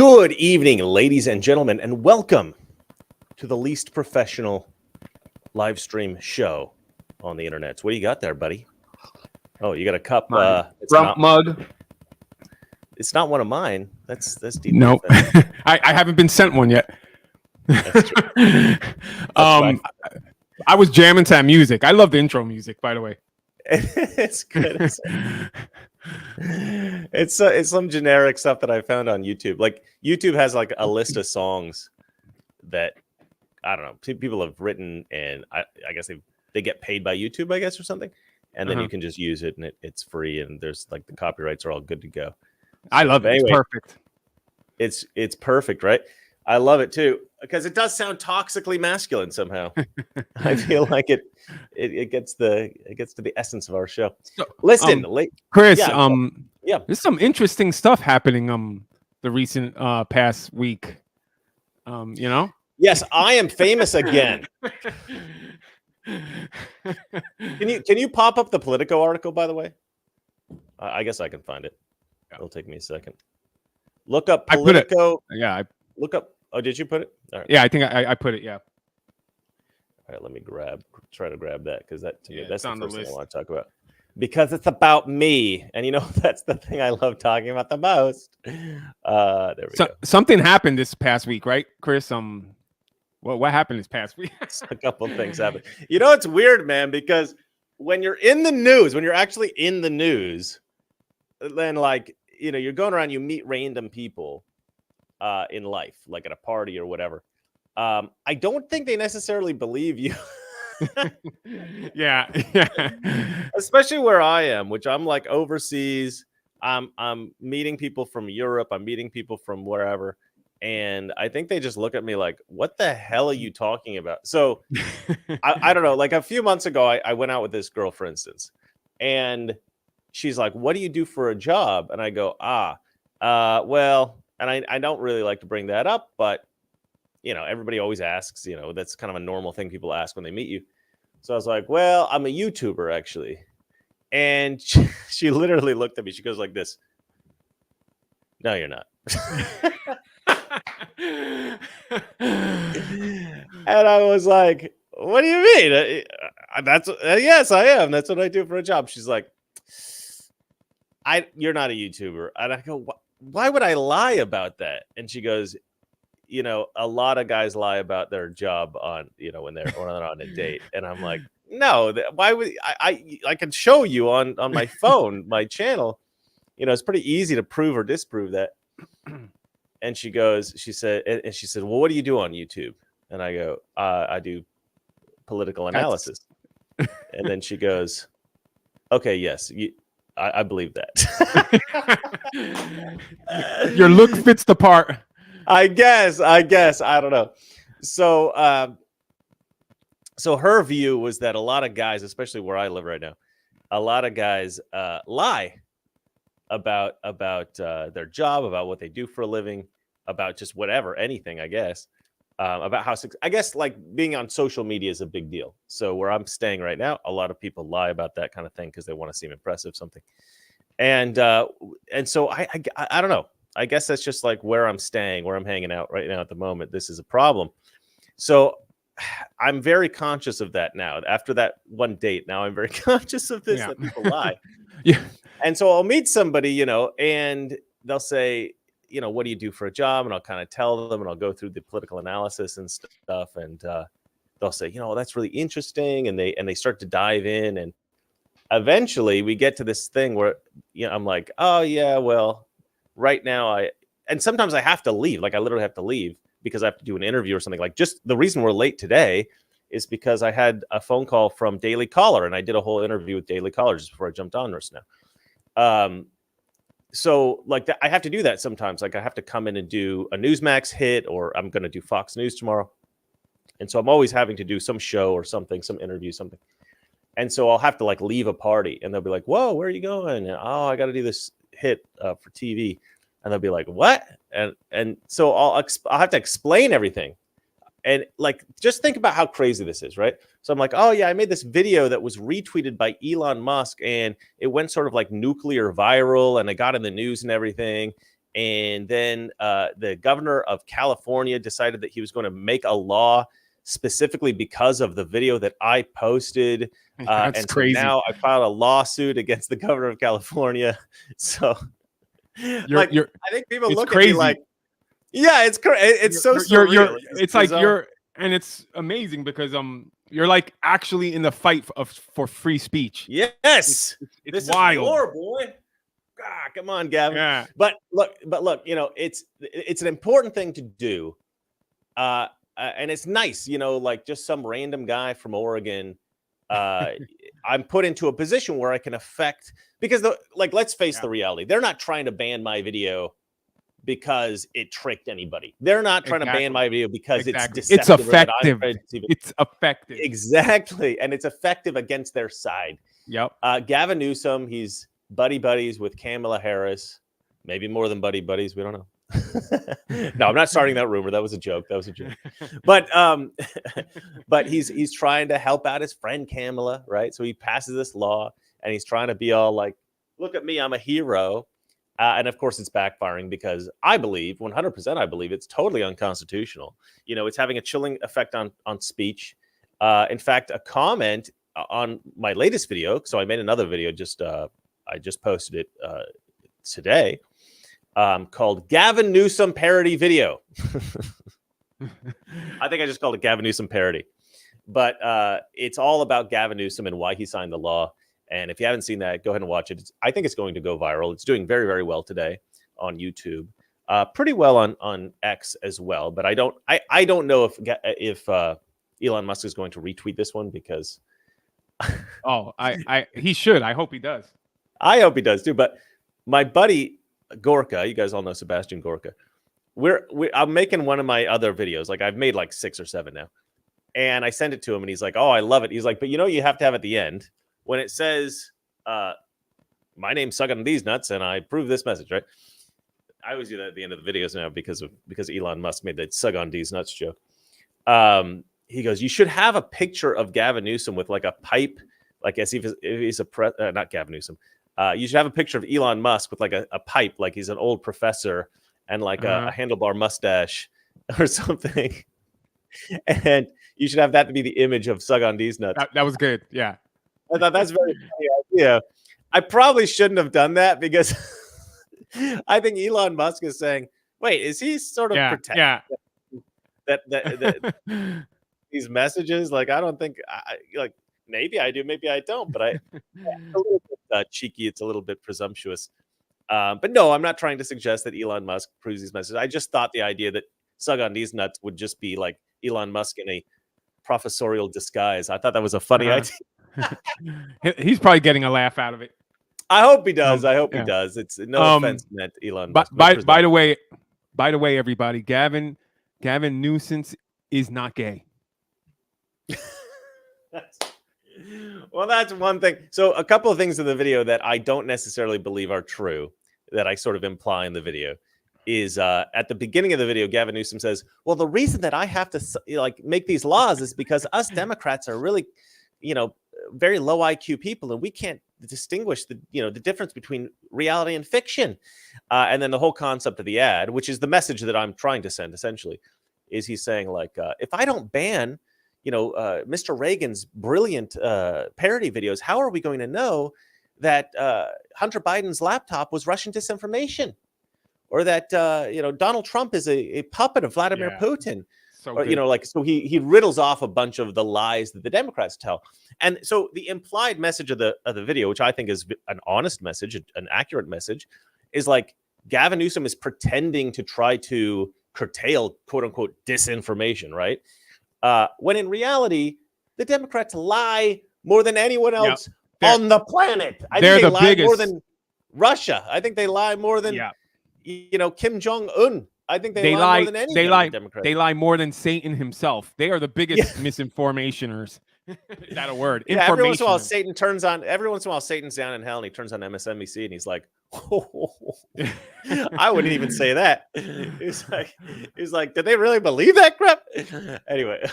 Good evening, ladies and gentlemen, and welcome to the least professional live stream show on the internet. What do you got there, buddy? Oh, you got a cup. It's not mug. It's not one of mine. That's deep. No, I haven't been sent one yet. That's true. That's I was jamming to that music. I love the intro music, by the way. It's good. It's some generic stuff that I found on YouTube. Like YouTube has like a list of songs that I don't know people have written, and I guess they get paid by YouTube, I guess, or something. And then you can just use it, and it's free, and there's like the copyrights are all good to go. I love it. Anyway, it's perfect. It's perfect, right? I love it too because it does sound toxically masculine somehow. I feel like it gets to the essence of our show. So, listen, Chris. There's some interesting stuff happening. The recent past week. You know. Yes, I am famous again. Can you pop up the Politico article, by the way? I guess I can find it. It'll take me a second. Look up Politico. Look up. Oh, did you put it? All right. Yeah, I think I put it. Yeah. All right, let me try to grab that because that's the first thing I want to talk about. Because it's about me, and you know that's the thing I love talking about the most. There we go. Something happened this past week, right, Chris? What happened this past week? A couple of things happened. You know, it's weird, man, because when you're in the news, when you're actually in the news, then you're going around, you meet random people in life, like at a party or whatever. I don't think they necessarily believe you. Yeah. Especially where I am, which I'm like overseas. I'm meeting people from Europe. I'm meeting people from wherever. And I think they just look at me like, what the hell are you talking about? So I don't know. Like a few months ago, I went out with this girl, for instance, and she's like, what do you do for a job? And I go, well, and I don't really like to bring that up, but everybody always asks, that's kind of a normal thing people ask when they meet you. So I was like, well, I'm a YouTuber actually. And she literally looked at me. She goes like this. No, you're not. And I was like, what do you mean? Yes, I am. That's what I do for a job. She's like, you're not a YouTuber. And I go, why would I lie about that? And she goes, a lot of guys lie about their job on, when they're on a date. And I'm like, no, why would I can show you on my phone, my channel. It's pretty easy to prove or disprove that. And she said, well, what do you do on YouTube? And I go, I do political analysis. And then she goes, okay, yes, I believe that. Your look fits the part. I guess. I don't know. So, so her view was that a lot of guys, especially where I live right now, a lot of guys lie about their job, about what they do for a living, about just whatever, anything, I guess, about how, I guess, like being on social media is a big deal. So where I'm staying right now, a lot of people lie about that kind of thing because they want to seem impressive, something. And so I don't know. I guess that's just like where I'm staying, where I'm hanging out right now at the moment. This is a problem. So I'm very conscious of that now. After that one date, now I'm very conscious of this, that people lie. Yeah. And so I'll meet somebody, and they'll say, what do you do for a job? And I'll kind of tell them, and I'll go through the political analysis and stuff. And they'll say, that's really interesting. And they start to dive in. And eventually we get to this thing where, I'm like, oh yeah, well, right now and sometimes I have to leave. Like I literally have to leave because I have to do an interview or something. Like just the reason we're late today is because I had a phone call from Daily Caller, and I did a whole interview with Daily Caller just before I jumped on this now. So like I have to do that sometimes. Like I have to come in and do a Newsmax hit, or I'm going to do Fox News tomorrow. And so I'm always having to do some show or something, some interview, something. And so I'll have to like leave a party, and they'll be like, whoa, where are you going? And, oh, I got to do this hit for TV. And they'll be like, what? And so I'll have to explain everything. And like, just think about how crazy this is, right? So I'm like, oh yeah, I made this video that was retweeted by Elon Musk, and it went sort of like nuclear viral, and it got in the news and everything. And then the governor of California decided that he was going to make a law specifically because of the video that I posted. That's and crazy. So now I filed a lawsuit against the governor of California. So I think people look crazy. At me like, yeah, it's crazy. It's so surreal. It's like and it's amazing because you're like actually in the fight for free speech. Yes, it's wild. Is war, boy. Ah, come on, Gavin. Yeah. But look, it's an important thing to do. And it's nice, like just some random guy from Oregon. I'm put into a position where I can affect, because let's face the reality. They're not trying to ban my video because it tricked anybody. They're not trying to ban my video because it's deceptive. It's effective. It's effective. Exactly. And it's effective against their side. Yep. Gavin Newsom, he's buddies with Kamala Harris. Maybe more than buddies. We don't know. No, I'm not starting that rumor. That was a joke. But he's trying to help out his friend Kamala, right? So he passes this law and he's trying to be all like, look at me, I'm a hero. And of course it's backfiring because I believe 100% I believe it's totally unconstitutional. It's having a chilling effect on speech. In fact, a comment on my latest video. So I made another video I just posted it today. Called Gavin Newsom parody video. I think I just called it Gavin Newsom parody. But it's all about Gavin Newsom and why he signed the law. And if you haven't seen that, go ahead and watch it. I think it's going to go viral. It's doing very, very well today on YouTube. Pretty well on X as well. But I don't know if Elon Musk is going to retweet this one because he should. I hope he does. I hope he does too. But my buddy Gorka, you guys all know Sebastian Gorka. I'm making one of my other videos. Like I've made like 6 or 7 now. And I sent it to him and he's like, oh, I love it. He's like, but you have to have at the end when it says, my name's Suck on These Nuts and I approve this message, right? I always do that at the end of the videos now because Elon Musk made that Suck on These Nuts joke. He goes, you should have a picture of Gavin Newsom with like a pipe, like as if he's not Gavin Newsom. You should have a picture of Elon Musk with like a pipe, like he's an old professor and like a handlebar mustache or something. And you should have that to be the image of Suck on These Nuts. That was good. Yeah. I thought that's a very funny idea. I probably shouldn't have done that because I think Elon Musk is saying, wait, is he sort of protecting that these messages? Like, I don't think like maybe I do, maybe I don't, but it's a little bit cheeky. It's a little bit presumptuous. But no, I'm not trying to suggest that Elon Musk proves these messages. I just thought the idea that Suck on These Nuts would just be like Elon Musk in a professorial disguise. I thought that was a funny idea. He's probably getting a laugh out of it. I hope he does. I hope he does. It's no offense meant, Elon Musk. By the way, everybody, Gavin Newsom is not gay. Well, that's one thing. So a couple of things in the video that I don't necessarily believe are true that I sort of imply in the video is at the beginning of the video, Gavin Newsom says, well, the reason that I have to make these laws is because us Democrats are really, very low IQ people and we can't distinguish the difference between reality and fiction. And then the whole concept of the ad, which is the message that I'm trying to send essentially, is he's saying like, if I don't ban Mr. Reagan's brilliant parody videos, how are we going to know that Hunter Biden's laptop was Russian disinformation, or that Donald Trump is a puppet of Vladimir Putin? So so he riddles off a bunch of the lies that the Democrats tell, and so the implied message of the video, which I think is an honest message, an accurate message, is like Gavin Newsom is pretending to try to curtail quote unquote disinformation, right? When in reality, the Democrats lie more than anyone else on the planet. I think they lie biggest. More than Russia. I think they lie more than Kim Jong-un. I think they lie more than any Democrat. They lie more than Satan himself. They are the biggest misinformationers. Is that a word? Yeah, every once in a while, Satan's down in hell and he turns on MSNBC and he's like, I wouldn't even say that. He's like, did they really believe that crap? Anyway,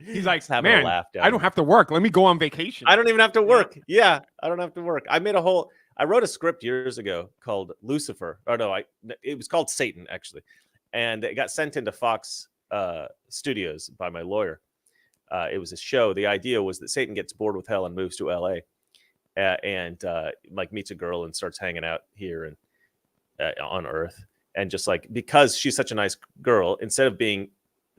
he's like, man, a laugh I don't have to work. Let me go on vacation. I don't even have to work. Yeah, I don't have to work. I made a whole I wrote a script years ago called Lucifer. Oh no, it was called Satan actually, and it got sent into Fox Studios by my lawyer. It was a show. The idea was that Satan gets bored with hell and moves to L.A. And like meets a girl and starts hanging out here and on Earth, and just like because she's such a nice girl, instead of being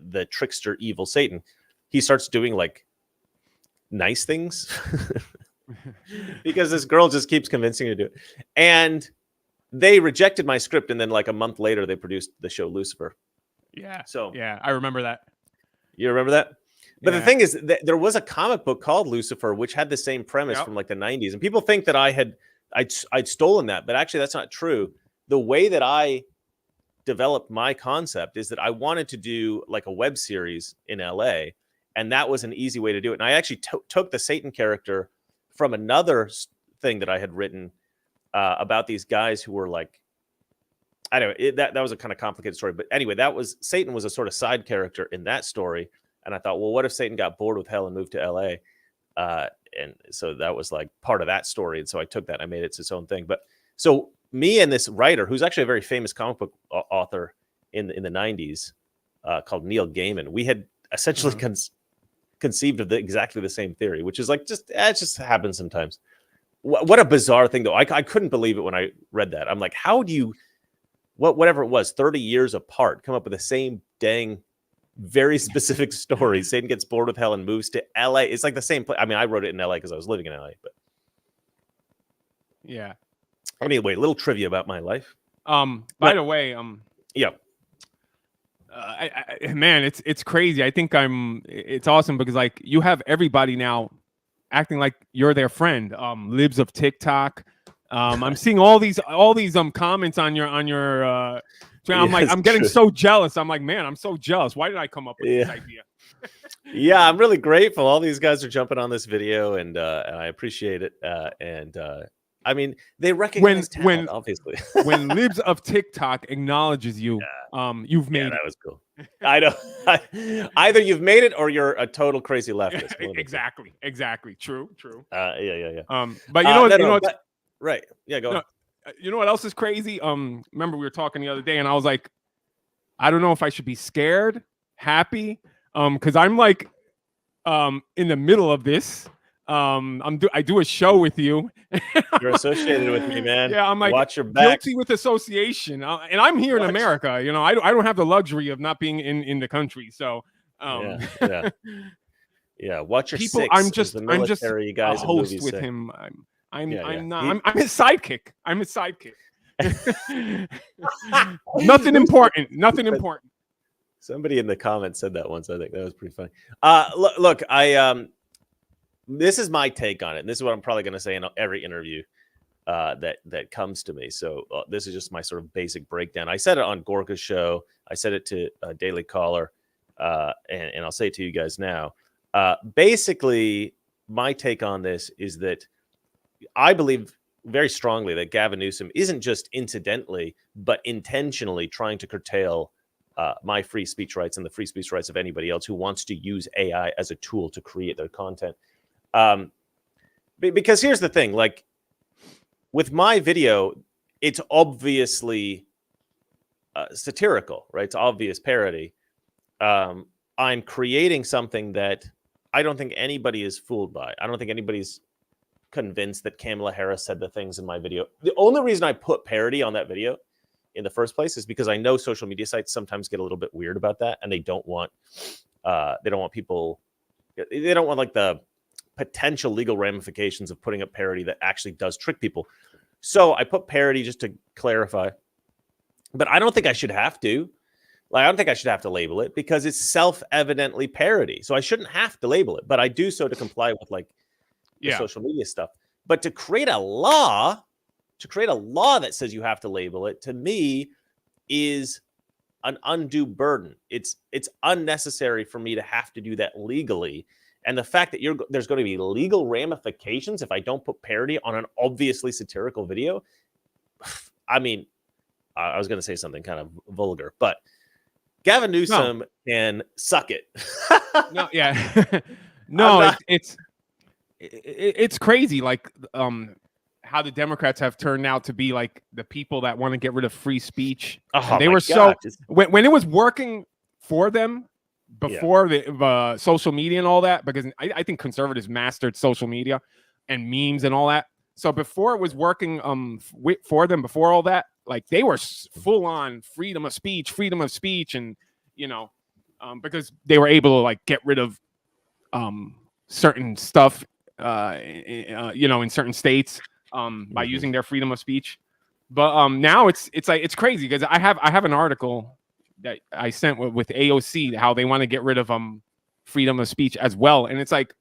the trickster evil Satan, he starts doing like nice things because this girl just keeps convincing him to do it. And they rejected my script, and then like a month later they produced the show Lucifer. Yeah. So yeah, I remember that. You remember that? But Yeah. the thing is that there was a comic book called Lucifer, which had the same premise from like the 90s. And people think that I'd stolen that, but actually that's not true. The way that I developed my concept is that I wanted to do like a web series in LA, and that was an easy way to do it. And I actually took the Satan character from another thing that I had written about these guys who were like, I don't know, that was a kind of complicated story. But anyway, Satan was a sort of side character in that story. And I thought, well, what if Satan got bored with hell and moved to LA? And so that was like part of that story. And so I took that and I made it its own thing. But so me and this writer, who's actually a very famous comic book author in the 90s, called Neil Gaiman, we had essentially conceived of exactly the same theory, which is like, it just happens sometimes. What a bizarre thing, though. I couldn't believe it when I read that. I'm like, how do you, whatever it was, 30 years apart, come up with the same dang very specific story? Satan gets bored with hell and moves to LA. It's like the same place. I mean, I wrote it in LA because I was living in LA, but yeah. Anyway, a little trivia about my life. By the way, yeah. Man, it's crazy. I think it's awesome because like you have everybody now acting like you're their friend. Libs of TikTok. I'm seeing all these comments on your I'm like, I'm getting so jealous. I'm like, man, I'm so jealous. Why did I come up with this idea? Yeah, I'm really grateful. All these guys are jumping on this video, and I appreciate it. I mean, they recognize talent, obviously. When Libs of TikTok acknowledges you, you've made it. That was cool. I know. Either you've made it or you're a total crazy leftist. Exactly. True. Yeah. But you know, right. Yeah, go on. You know what else is crazy? Remember we were talking the other day, and I was like, I don't know if I should be scared, happy, because I'm like, in the middle of this. I do a show with you. You're associated with me, man. Yeah, I'm like, watch your back. Guilty with association, and I'm here in America. You know, I don't have the luxury of not being in the country. So, yeah. Watch your people. six. I'm just guys a host with him. I'm his sidekick. I'm his sidekick. Nothing important. Somebody in the comments said that once. I think that was pretty funny. Look, this is my take on it, and this is what I'm probably going to say in every interview that comes to me. So this is just my sort of basic breakdown. I said it on Gorka's show. I said it to Daily Caller, and I'll say it to you guys now. Basically, my take on this is that I believe very strongly that Gavin Newsom isn't just incidentally, but intentionally trying to curtail my free speech rights and the free speech rights of anybody else who wants to use AI as a tool to create their content. Because here's the thing, like with my video, it's obviously satirical, right? It's obvious parody. I'm creating something that I don't think anybody is fooled by. I don't think anybody's convinced that Kamala Harris said the things in my video. The only reason I put parody on that video in the first place is because I know social media sites sometimes get a little bit weird about that, and they don't want people, they don't want like the potential legal ramifications of putting up parody that actually does trick people. So I put parody just to clarify, but I don't think I should have to. Like, I don't think I should have to label it because it's self-evidently parody. So I shouldn't have to label it, but I do so to comply with like the social media stuff. But to create a law that says you have to label it, to me, is an undue burden. It's unnecessary for me to have to do that legally. And the fact that there's going to be legal ramifications if I don't put parody on an obviously satirical video. I mean, I was going to say something kind of vulgar, but Gavin Newsom can suck it. No, yeah. No, it's crazy. Like, how the Democrats have turned out to be like the people that want to get rid of free speech. Oh, And they were so when it was working for them before the social media and all that, because I think conservatives mastered social media and memes and all that. So before it was working for them, before all that, like they were full on freedom of speech, and because they were able to like get rid of certain stuff in certain states by using their freedom of speech. But now it's crazy because I have an article that I sent with AOC how they want to get rid of freedom of speech as well, and it's like,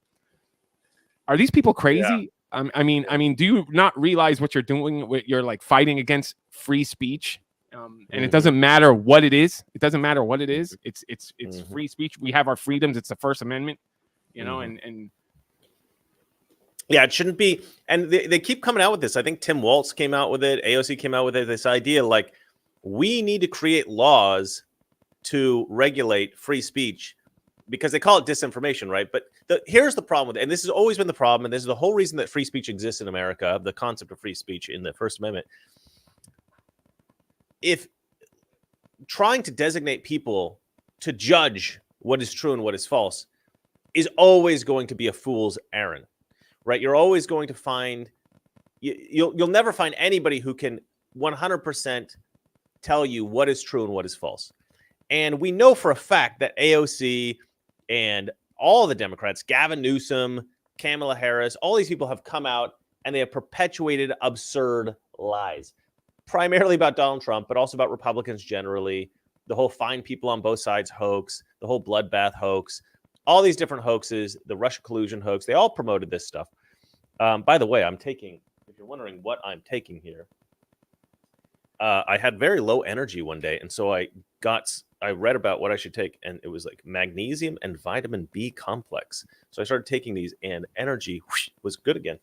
are these people crazy? Yeah. I mean, do you not realize what you're doing? You're like fighting against free speech, and it doesn't matter what it is. It doesn't matter what it is. It's free speech. We have our freedoms. It's the First Amendment, and yeah, it shouldn't be. And they keep coming out with this. I think Tim Walz came out with it. AOC came out with it. This idea like we need to create laws to regulate free speech because they call it disinformation, right? But here's the problem with it. And this has always been the problem. And this is the whole reason that free speech exists in America, the concept of free speech in the First Amendment. If trying to designate people to judge what is true and what is false is always going to be a fool's errand. Right, you're always going to find you'll never find anybody who can 100% tell you what is true and what is false. And we know for a fact that AOC and all the Democrats, Gavin Newsom, Kamala Harris, all these people have come out and they have perpetuated absurd lies, primarily about Donald Trump, but also about Republicans generally. The whole find people on both sides hoax, the whole bloodbath hoax. All these different hoaxes, the Russia collusion hoax, they all promoted this stuff. By the way, I'm taking, if you're wondering what I'm taking here, I had very low energy one day. And so I read about what I should take, and it was like magnesium and vitamin B complex. So I started taking these, and energy was good again.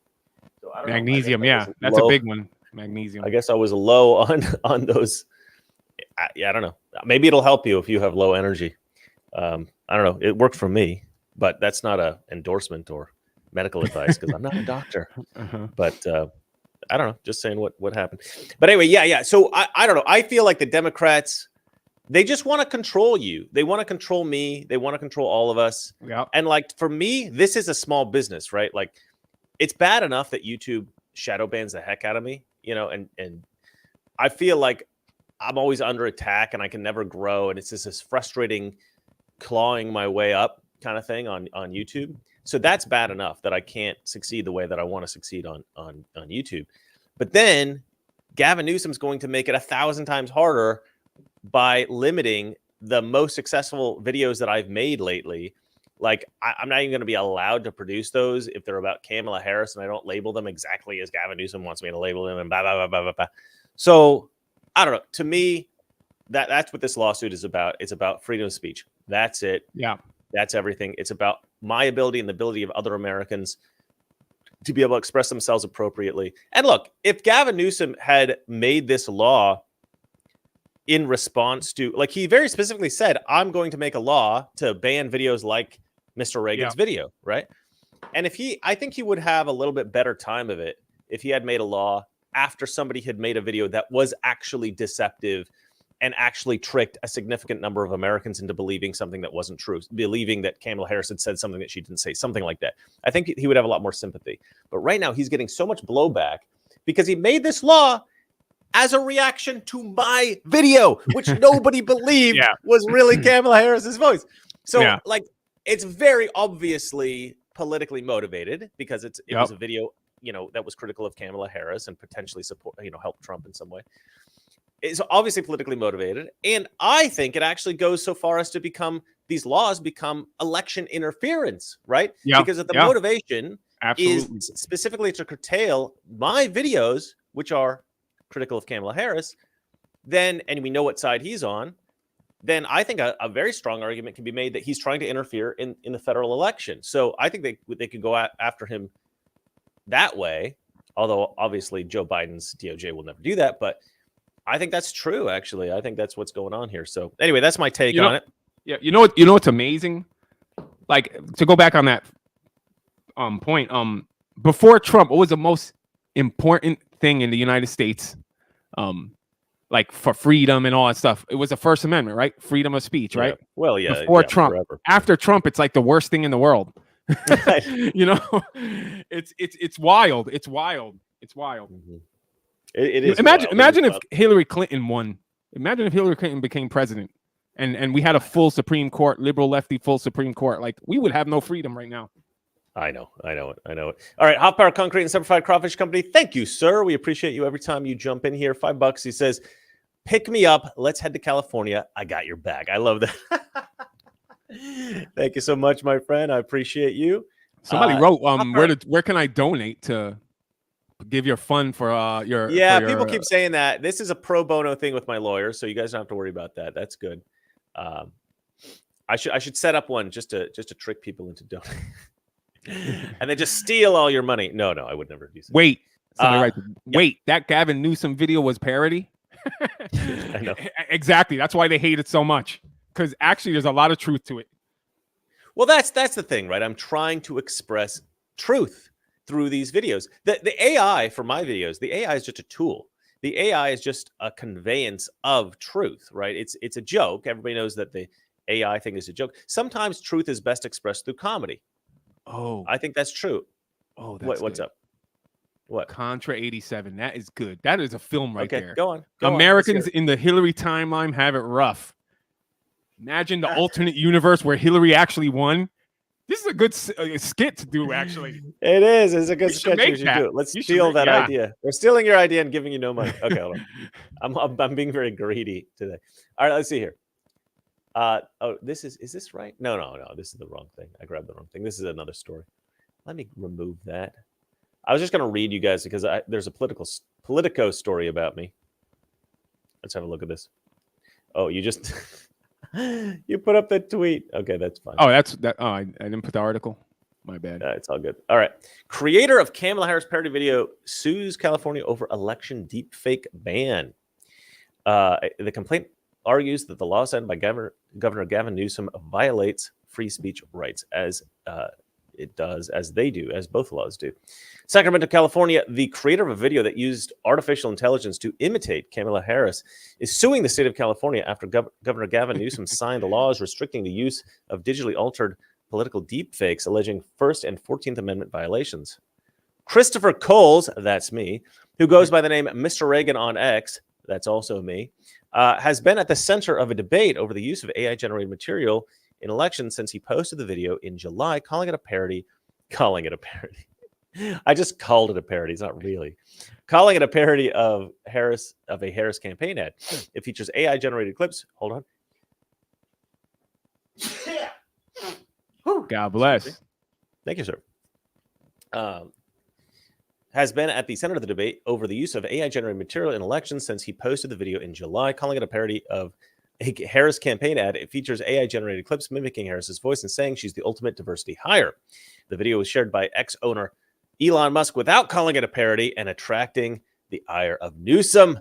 So I don't magnesium, know, that's a big one. Magnesium. I guess I was low on those. I don't know. Maybe it'll help you if you have low energy. I don't know. It worked for me, but that's not a endorsement or medical advice because I'm not a doctor. But I don't know. Just saying what happened. But anyway, yeah. So I don't know. I feel like the Democrats, they just want to control you. They want to control me. They want to control all of us. Yeah. And like for me, this is a small business, right? Like it's bad enough that YouTube shadow bans the heck out of me, and I feel like I'm always under attack and I can never grow. And it's just this frustrating clawing my way up kind of thing on YouTube. So that's bad enough that I can't succeed the way that I want to succeed on YouTube. But then Gavin Newsom's going to make it 1,000 times harder by limiting the most successful videos that I've made lately. Like I'm not even going to be allowed to produce those if they're about Kamala Harris and I don't label them exactly as Gavin Newsom wants me to label them and blah, blah, blah, blah, blah, blah. So I don't know. To me, that's what this lawsuit is about. It's about freedom of speech. That's it. Yeah. That's everything. It's about my ability and the ability of other Americans to be able to express themselves appropriately. And look, if Gavin Newsom had made this law in response to, like he very specifically said, I'm going to make a law to ban videos like Mr. Reagan's video, right? And I think he would have a little bit better time of it if he had made a law after somebody had made a video that was actually deceptive and actually tricked a significant number of Americans into believing something that wasn't true, believing that Kamala Harris had said something that she didn't say, something like that. I think he would have a lot more sympathy. But right now he's getting so much blowback because he made this law as a reaction to my video, which nobody believed was really Kamala Harris's voice. So like, it's very obviously politically motivated because it was a video, that was critical of Kamala Harris and potentially support, help Trump in some way. It's obviously politically motivated. And I think it actually goes so far as to these laws become election interference, right? Yeah. Because of the motivation Absolutely. is specifically to curtail my videos, which are critical of Kamala Harris, and we know what side he's on, then I think a very strong argument can be made that he's trying to interfere in the federal election. So I think they could go after him that way, although obviously Joe Biden's DOJ will never do that. But I think that's true, actually. I think that's what's going on here. So anyway, that's my take on it. Yeah, you know what's amazing? Like, to go back on that point, before Trump, what was the most important thing in the United States, like for freedom and all that stuff. It was the First Amendment, right? Freedom of speech, right? Well, yeah. Before yeah, Trump. forever. After Trump, it's like the worst thing in the world. You know, it's wild. It's wild. It's wild. Mm-hmm. It is. Imagine if Hillary Clinton won. Imagine if Hillary Clinton became president, and we had a full Supreme Court, liberal lefty full Supreme Court. Like, we would have no freedom right now. I know it. All right, Hot Power Concrete and Simplified Crawfish Company. Thank you, sir. We appreciate you every time you jump in here. $5. He says, "Pick me up. Let's head to California. I got your back." I love that. Thank you so much, my friend. I appreciate you. Somebody wrote, where can I donate to give your fund for your? Yeah, for your, people keep saying that. This is a pro bono thing with my lawyer, so you guys don't have to worry about that. That's good. I should set up one just to trick people into donating. And then just steal all your money. No, I would never do so. Wait, wait, that Gavin Newsom video was parody? I know. Exactly. That's why they hate it so much. Because actually there's a lot of truth to it. Well, that's the thing, right? I'm trying to express truth through these videos. The AI for my videos, the AI is just a tool. The AI is just a conveyance of truth, right? It's a joke. Everybody knows that the AI thing is a joke. Sometimes truth is best expressed through comedy. Oh, I think that's true. Oh, that's what's good. up? What? Contra 87. That is good. That is a film right there. Go on. Americans in the Hillary timeline have it rough. Imagine the alternate universe where Hillary actually won. This is a good skit to do, actually. It is. It's a good sketch. We should do it. Let's steal that idea. We're stealing your idea and giving you no money. Okay, hold on. I'm being very greedy today. All right, let's see here. Oh, is this right? No. This is the wrong thing. I grabbed the wrong thing. This is another story. Let me remove that. I was just going to read you guys because there's a Politico story about me. Let's have a look at this. Oh, you just you put up that tweet. Okay, that's fine. Oh, that's that. Oh, I didn't put the article. My bad. It's all good. All right. Creator of Kamala Harris parody video sues California over election deepfake ban. The complaint argues that the law signed by Governor Gavin Newsom violates free speech rights, as both laws do. Sacramento, California, the creator of a video that used artificial intelligence to imitate Kamala Harris is suing the state of California after Governor Gavin Newsom signed laws restricting the use of digitally altered political deepfakes, alleging First and 14th Amendment violations. Christopher Coles, that's me, who goes by the name Mr. Reagan on X, that's also me, has been at the center of a debate over the use of AI-generated material in elections since he posted the video in July, calling it a parody. I just called it a parody. It's not really. Calling it a parody of a Harris campaign ad. It features AI-generated clips. Hold on. God bless. Thank you, sir. Has been at the center of the debate over the use of AI-generated material in elections since he posted the video in July, calling it a parody of a Harris campaign ad. It features AI-generated clips mimicking Harris's voice and saying she's the ultimate diversity hire. The video was shared by ex-owner Elon Musk without calling it a parody and attracting the ire of Newsom,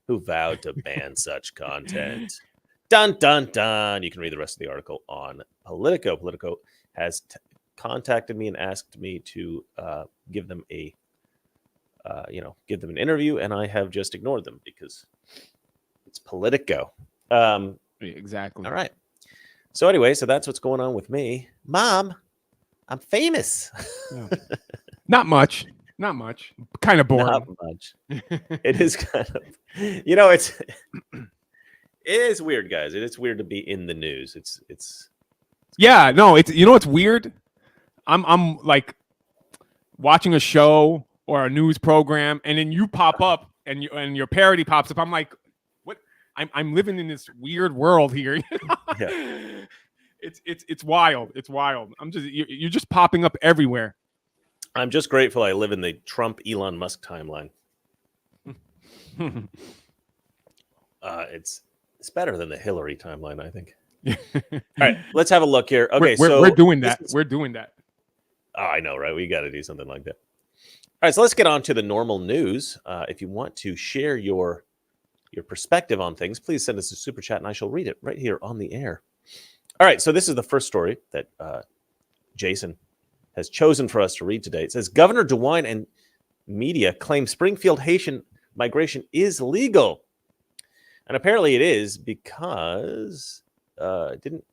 who vowed to ban such content. Dun, dun, dun. You can read the rest of the article on Politico. Politico has contacted me and asked me to give them an interview, and I have just ignored them because it's Politico. Exactly. All right. So anyway, that's what's going on with me. Mom, I'm famous. Yeah. Not much. Kind of boring. Not much. It is kind of, it is weird, guys. It is weird to be in the news. It's yeah, no, it's it's weird. I'm like watching a show or a news program, and then you pop up and your parody pops up. I'm like, what? I'm living in this weird world here. Yeah. It's wild. It's wild. You're just popping up everywhere. I'm just grateful I live in the Trump Elon Musk timeline. It's better than the Hillary timeline, I think. All right, let's have a look here. Okay, we're doing that. We're doing that. Oh, I know, right? We got to do something like that. All right, so let's get on to the normal news. If you want to share your perspective on things, please send us a super chat, and I shall read it right here on the air. All right, so this is the first story that Jason has chosen for us to read today. It says Governor DeWine and media claim Springfield Haitian migration is legal. And apparently it is because didn't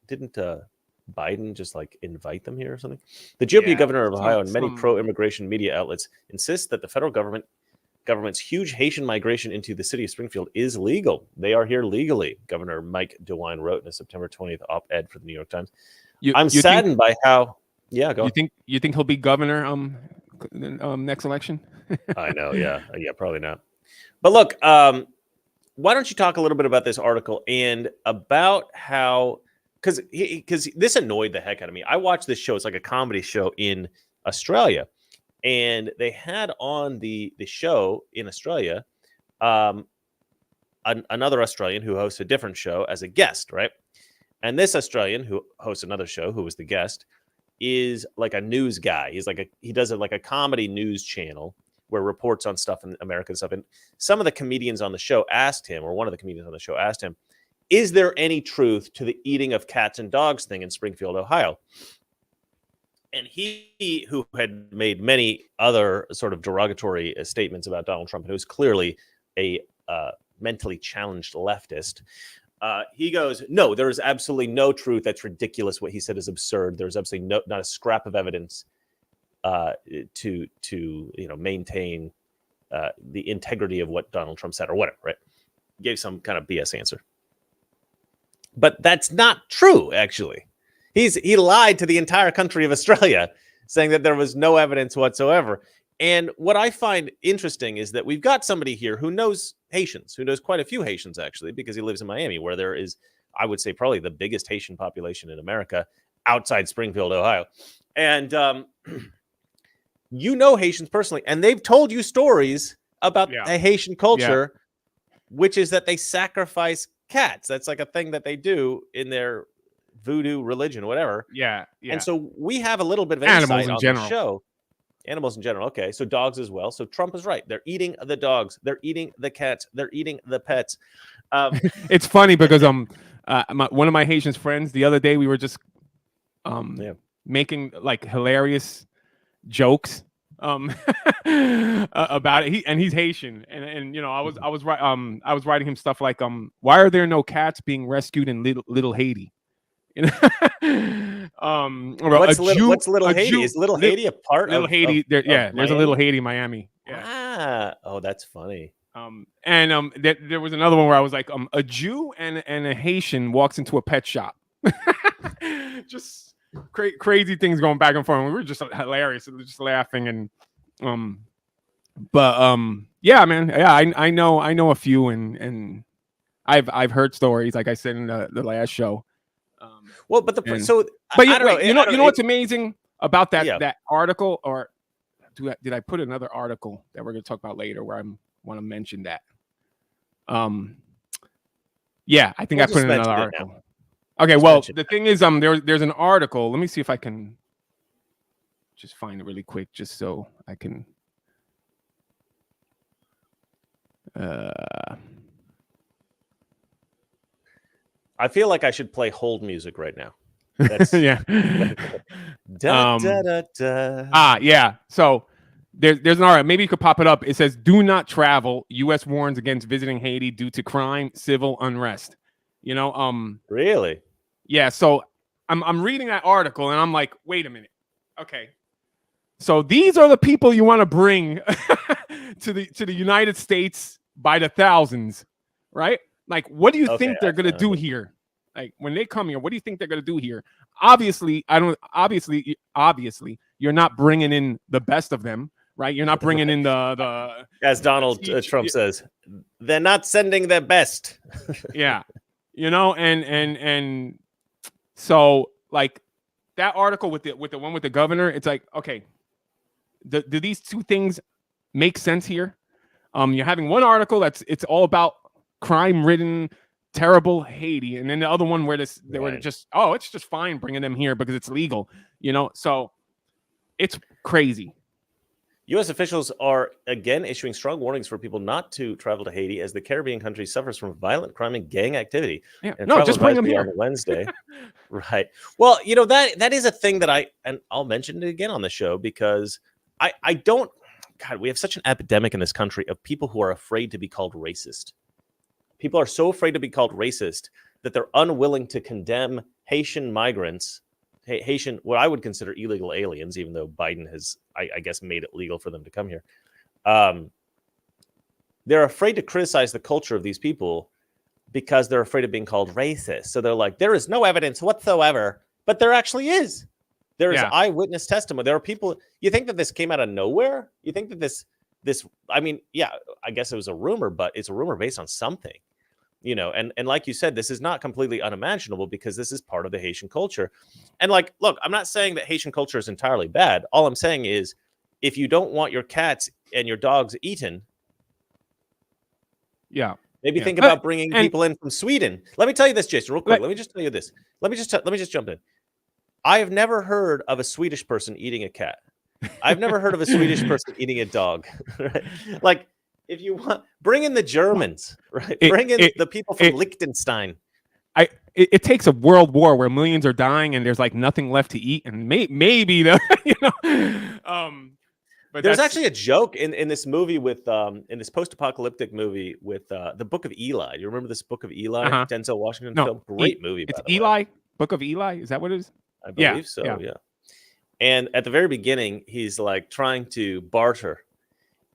Biden just like invite them here or something? The GOP governor of Ohio and many pro-immigration media outlets insist that the federal government's huge Haitian migration into the city of Springfield is legal. They are here legally, Governor Mike DeWine wrote in a September 20th op-ed for the New York Times. I'm saddened by how. Yeah, go. You think he'll be governor next election? I know. Yeah, probably not. But look, why don't you talk a little bit about this article and about how, because this annoyed the heck out of me. I watched this show. It's like a comedy show in Australia, and they had on the show in Australia another Australian who hosts a different show as a guest, right? And this Australian who hosts another show, who was the guest, is like a news guy. He does it like a comedy news channel where reports on stuff in America and stuff. And some of the comedians on the show asked him, or one of the comedians on the show asked him, is there any truth to the eating of cats and dogs thing in Springfield, Ohio? And he, who had made many other sort of derogatory statements about Donald Trump, and who's clearly a mentally challenged leftist, he goes, no, there is absolutely no truth. That's ridiculous. What he said is absurd. There's absolutely not a scrap of evidence to maintain the integrity of what Donald Trump said or whatever, right? Gave some kind of BS answer. But that's not true, actually. He lied to the entire country of Australia, saying that there was no evidence whatsoever. And what I find interesting is that we've got somebody here who knows Haitians, who knows quite a few Haitians, actually, because he lives in Miami, where there is, I would say, probably the biggest Haitian population in America outside Springfield, Ohio. And you know Haitians personally, and they've told you stories about the Haitian culture, which is that they sacrifice cats. That's like a thing that they do in their voodoo religion, whatever. Yeah. And so we have a little bit of insight on the show. Animals in general. Okay, so dogs as well. So Trump is right. They're eating the dogs. They're eating the cats. They're eating the pets. It's funny because one of my Haitian friends the other day, we were just making like hilarious jokes about it. He's Haitian, and I was writing him stuff like why are there no cats being rescued in little Haiti? What's Little Haiti? Is Little Haiti a part of Haiti? There's a Little Haiti, Miami. Oh, that's funny. There was another one where I was like, a Jew and a Haitian walks into a pet shop. Just crazy things going back and forth. We were just hilarious, just laughing and yeah, man. Yeah, I know a few, and I've heard stories, like I said in the last show. Well, but I don't know. You know what's amazing about that article, or did I put another article that we're going to talk about later where I want to mention that? Yeah, I think I put in another article. Okay, well, the thing is, there's an article. Let me see if I can just find it really quick, just so I can. I feel like I should play hold music right now. That's, yeah. Yeah. So there's an article. Maybe you could pop it up. It says, "Do not travel. U.S. warns against visiting Haiti due to crime, civil unrest." Really? Yeah. So I'm reading that article and I'm like, wait a minute. Okay. So these are the people you want to bring to the United States by the thousands, right? Like, what do you think they're going to do here? Like, when they come here, what do you think they're going to do here? Obviously, you're not bringing in the best of them, right? You're not bringing in the as Donald Trump says, they're not sending their best. Yeah. And so like that article with the one with the governor, it's like, okay, do these two things make sense here? You're having one article it's all about crime-ridden, terrible Haiti, and then the other one where they were just, it's just fine bringing them here because it's legal, So it's crazy. U.S. officials are again issuing strong warnings for people not to travel to Haiti as the Caribbean country suffers from violent crime and gang activity. Yeah, no, just bring them here on Wednesday. Right. Well, that is a thing that I'll mention it again on the show because I don't. God, we have such an epidemic in this country of people who are afraid to be called racist. People are so afraid to be called racist that they're unwilling to condemn Haitian migrants, Haitian, what I would consider illegal aliens, even though Biden has, I guess, made it legal for them to come here. They're afraid to criticize the culture of these people because they're afraid of being called racist. So they're like, there is no evidence whatsoever, but there actually is. There is eyewitness testimony. There are people. You think that this came out of nowhere? You think that this, I mean, yeah, I guess it was a rumor, but it's a rumor based on something, you know, and like you said, this is not completely unimaginable because this is part of the Haitian culture. And like, look, I'm not saying that Haitian culture is entirely bad. All I'm saying is if you don't want your cats and your dogs eaten, maybe think about bringing people in from Sweden. Let me tell you this, Jason, real quick. Let me just tell you this. Let me just jump in. I have never heard of a Swedish person eating a cat. I've never heard of a Swedish person eating a dog. Right? Like, if you want, bring in the Germans, right? Bring in the people from Liechtenstein. It takes a world war where millions are dying and there's like nothing left to eat, and maybe the But there's actually a joke in this movie with in this post-apocalyptic movie with the Book of Eli. You remember this Book of Eli? Denzel Washington film. Great movie. It's Eli. Book of Eli. Is that what it is? I believe so. Yeah. And at the very beginning, he's like trying to barter,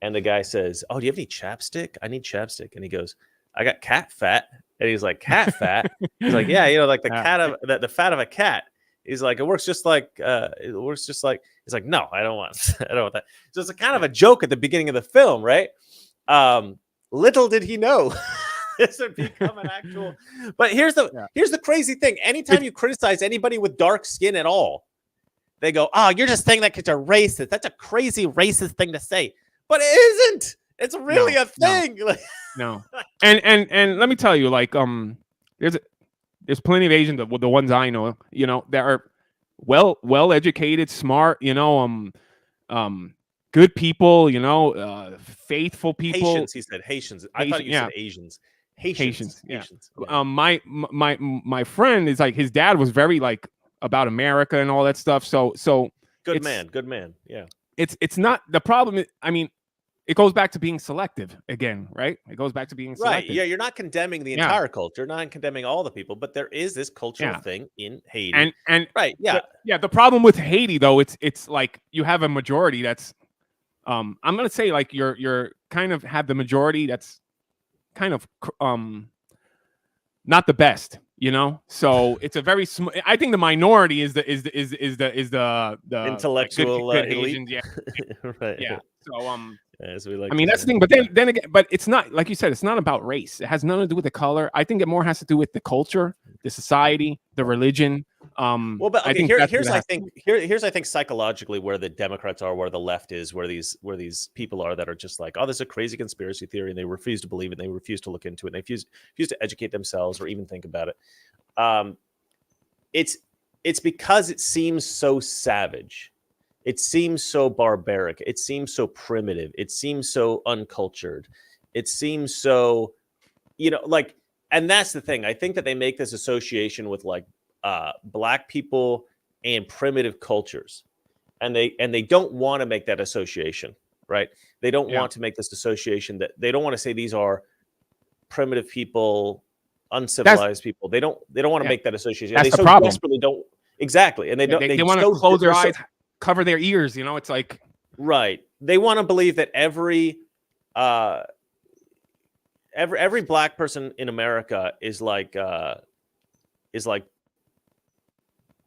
and the guy says, "Oh, do you have any chapstick? I need chapstick." And he goes, "I got cat fat." And he's like, "Cat fat?" He's like, "Yeah, you know, like the the fat of a cat." He's like, "It works just like He's like, "No, I don't want that." So it's a kind of a joke at the beginning of the film, right? Little did he know this would become an actual. But here's the crazy thing: anytime you criticize anybody with dark skin at all, they go, "Oh, you're just saying that because you're racist. That's a crazy racist thing to say." But it isn't. It's really a thing. No. And let me tell you, like, there's plenty of Asians, the ones I know, you know, that are well educated, smart, you know, good people, you know, faithful people. Haitians, he said. Haitians. I thought you said Asians. Haitians. Yeah. My friend is like, his dad was very like about America and all that stuff. So good man. Yeah. It's not the problem. I mean, it goes back to being selective again, right? It goes back to being selective. Right. Yeah, you're not condemning the entire culture, not condemning all the people, but there is this cultural thing in Haiti. And right, yeah. The problem with Haiti though, it's like you have a majority that's I'm gonna say like you're kind of have the majority that's kind of not the best, you know. So it's a very small. I think the minority is the intellectual good elite. Asians, yeah, right. Yeah. So as we like, I mean that's the thing. But then again, but it's not like you said. It's not about race. It has nothing to do with the color. I think it more has to do with the culture, the society, the religion. Well, but okay, here's I think psychologically where the Democrats are, where the left is, where these people are that are just like, oh, this is a crazy conspiracy theory, and they refuse to believe it, and they refuse to look into it, and they refuse to educate themselves or even think about it. It's because it seems so savage. It seems so barbaric. It seems so primitive. It seems so uncultured. It seems so, you know, like, and that's the thing. I think that they make this association with like Black people and primitive cultures, and they don't want to make that association, right? They don't want to make this association that they don't want to say these are primitive people, uncivilized people. They don't want to make that association. That's they the problem. Desperately don't exactly, and they want to close their eyes, cover their ears. You know, it's like right. They want to believe that every Black person in America is like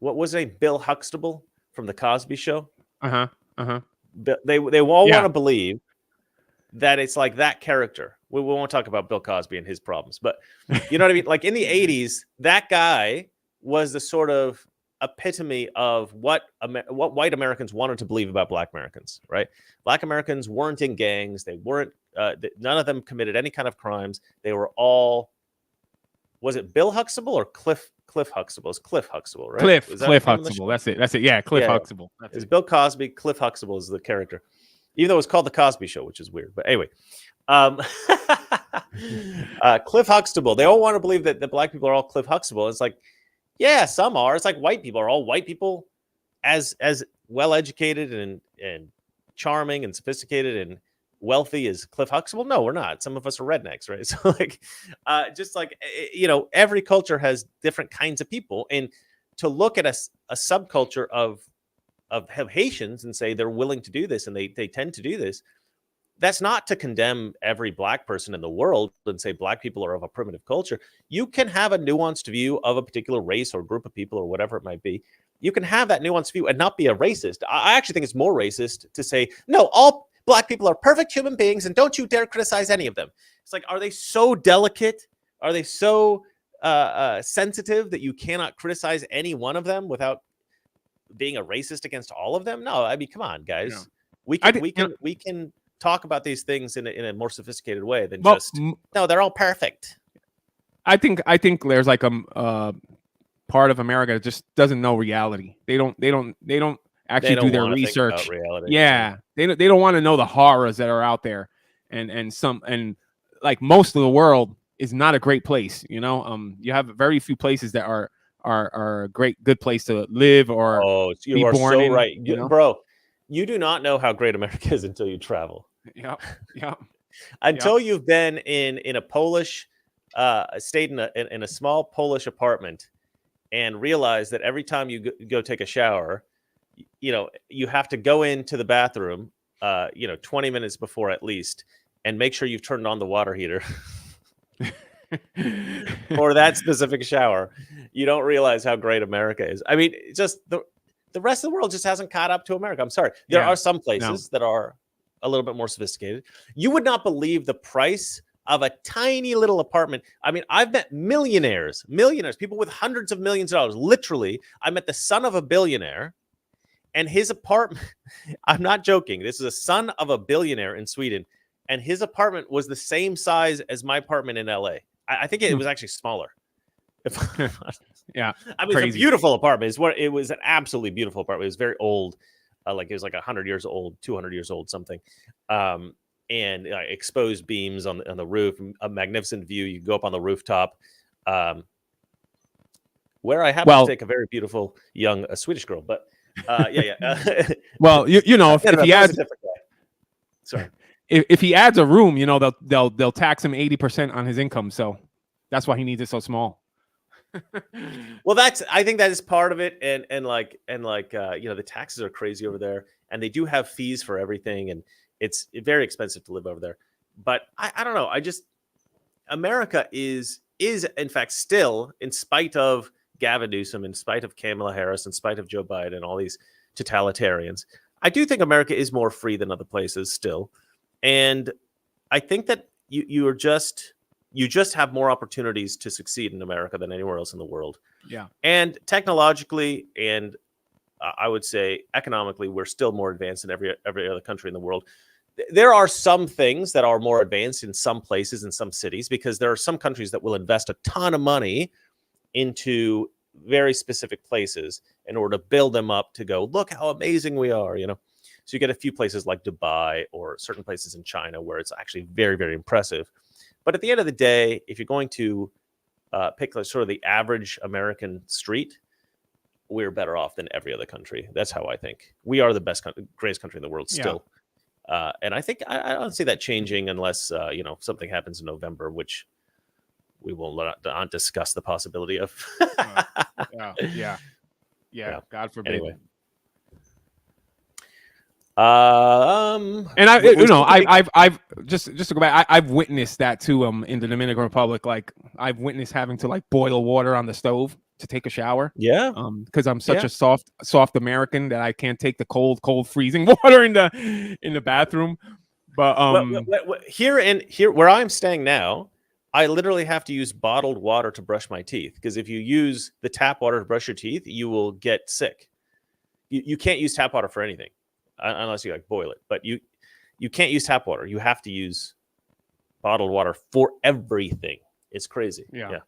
what was it? Bill Huxtable from the Cosby Show. They all want to believe that it's like that character. We won't talk about Bill Cosby and his problems, but you know what I mean? Like in the 80s, that guy was the sort of epitome of what white Americans wanted to believe about Black Americans, right? Black Americans weren't in gangs. They weren't, none of them committed any kind of crimes. They were all, was it Bill Huxtable or Cliff Huxtable? It's Cliff Huxtable, right? Cliff Huxtable. That's it. Yeah, Cliff Huxtable. It's Bill Cosby. Cliff Huxtable is the character, even though it's called the Cosby Show, which is weird. But anyway, Cliff Huxtable. They all want to believe that the Black people are all Cliff Huxtable. It's like, yeah, some are. It's like white people are all white people, as well educated and charming and sophisticated and wealthy as Cliff Huxtable? No, we're not. Some of us are rednecks, right? So like, just like, every culture has different kinds of people, and to look at a subculture of Haitians and say they're willing to do this and they tend to do this, that's not to condemn every black person in the world and say black people are of a primitive culture. You can have a nuanced view of a particular race or group of people or whatever it might be. You can have that nuanced view and not be a racist. I actually think it's more racist to say, no, all black people are perfect human beings and don't you dare criticize any of them. It's like, are they so delicate? Are they so sensitive that you cannot criticize any one of them without being a racist against all of them? No, I mean, come on, guys. Yeah. We can talk about these things in a more sophisticated way than no, they're all perfect. I think there's like a part of America that just doesn't know reality. They don't actually do their research. Yeah, they don't want to know the horrors that are out there, and like most of the world is not a great place. You have very few places that are a good place to live or you are born so in, right, bro. You do not know how great America is until you travel. Yeah. Until you've been in a Polish stayed in a small Polish apartment and realize that every time you go take a shower, you have to go into the bathroom 20 minutes before at least, and make sure you've turned on the water heater for that specific shower. You don't realize how great America is. I mean, just the rest of the world just hasn't caught up to America. I'm sorry. There are some places that are a little bit more sophisticated. You would not believe the price of a tiny little apartment. I mean, I've met millionaires, people with hundreds of millions of dollars. Literally, I met the son of a billionaire, and his apartment, I'm not joking, this is a son of a billionaire in Sweden, and his apartment was the same size as my apartment in LA. I think it was actually smaller. Yeah, I mean, it's a beautiful apartment. It was an absolutely beautiful apartment. It was very old, like it was like 100 years old, 200 years old, something. And exposed beams on the roof, a magnificent view. You go up on the rooftop, where I happen to take a very beautiful young Swedish girl. But well, if he adds, sorry, if he adds a room, they'll tax him 80% on his income. So that's why he needs it so small. Well, I think that is part of it, and the taxes are crazy over there, and they do have fees for everything, and it's very expensive to live over there. But I don't know. America is in fact still, in spite of Gavin Newsom, in spite of Kamala Harris, in spite of Joe Biden, and all these totalitarians, I do think America is more free than other places still, and I think that you just have more opportunities to succeed in America than anywhere else in the world. Yeah. And technologically and I would say economically, we're still more advanced than every other country in the world. There are some things that are more advanced in some places, in some cities, because there are some countries that will invest a ton of money into very specific places in order to build them up to go, look how amazing we are, So you get a few places like Dubai or certain places in China where it's actually very, very impressive. But at the end of the day, if you're going to pick sort of the average American street, we're better off than every other country. That's how I think. We are the greatest country in the world still. Yeah. And I think I don't see that changing unless, something happens in November, which we will not discuss the possibility of. Yeah. God forbid. Anyway. And I've just to go back, I've witnessed that too. In the Dominican Republic, like I've witnessed having to like boil water on the stove to take a shower. Yeah. Because I'm such a soft American that I can't take the cold freezing water in the bathroom. But here where I'm staying now, I literally have to use bottled water to brush my teeth, because if you use the tap water to brush your teeth, you will get sick. You can't use tap water for anything unless you like boil it. But you can't use tap water. You have to use bottled water for everything. It's crazy. Yeah.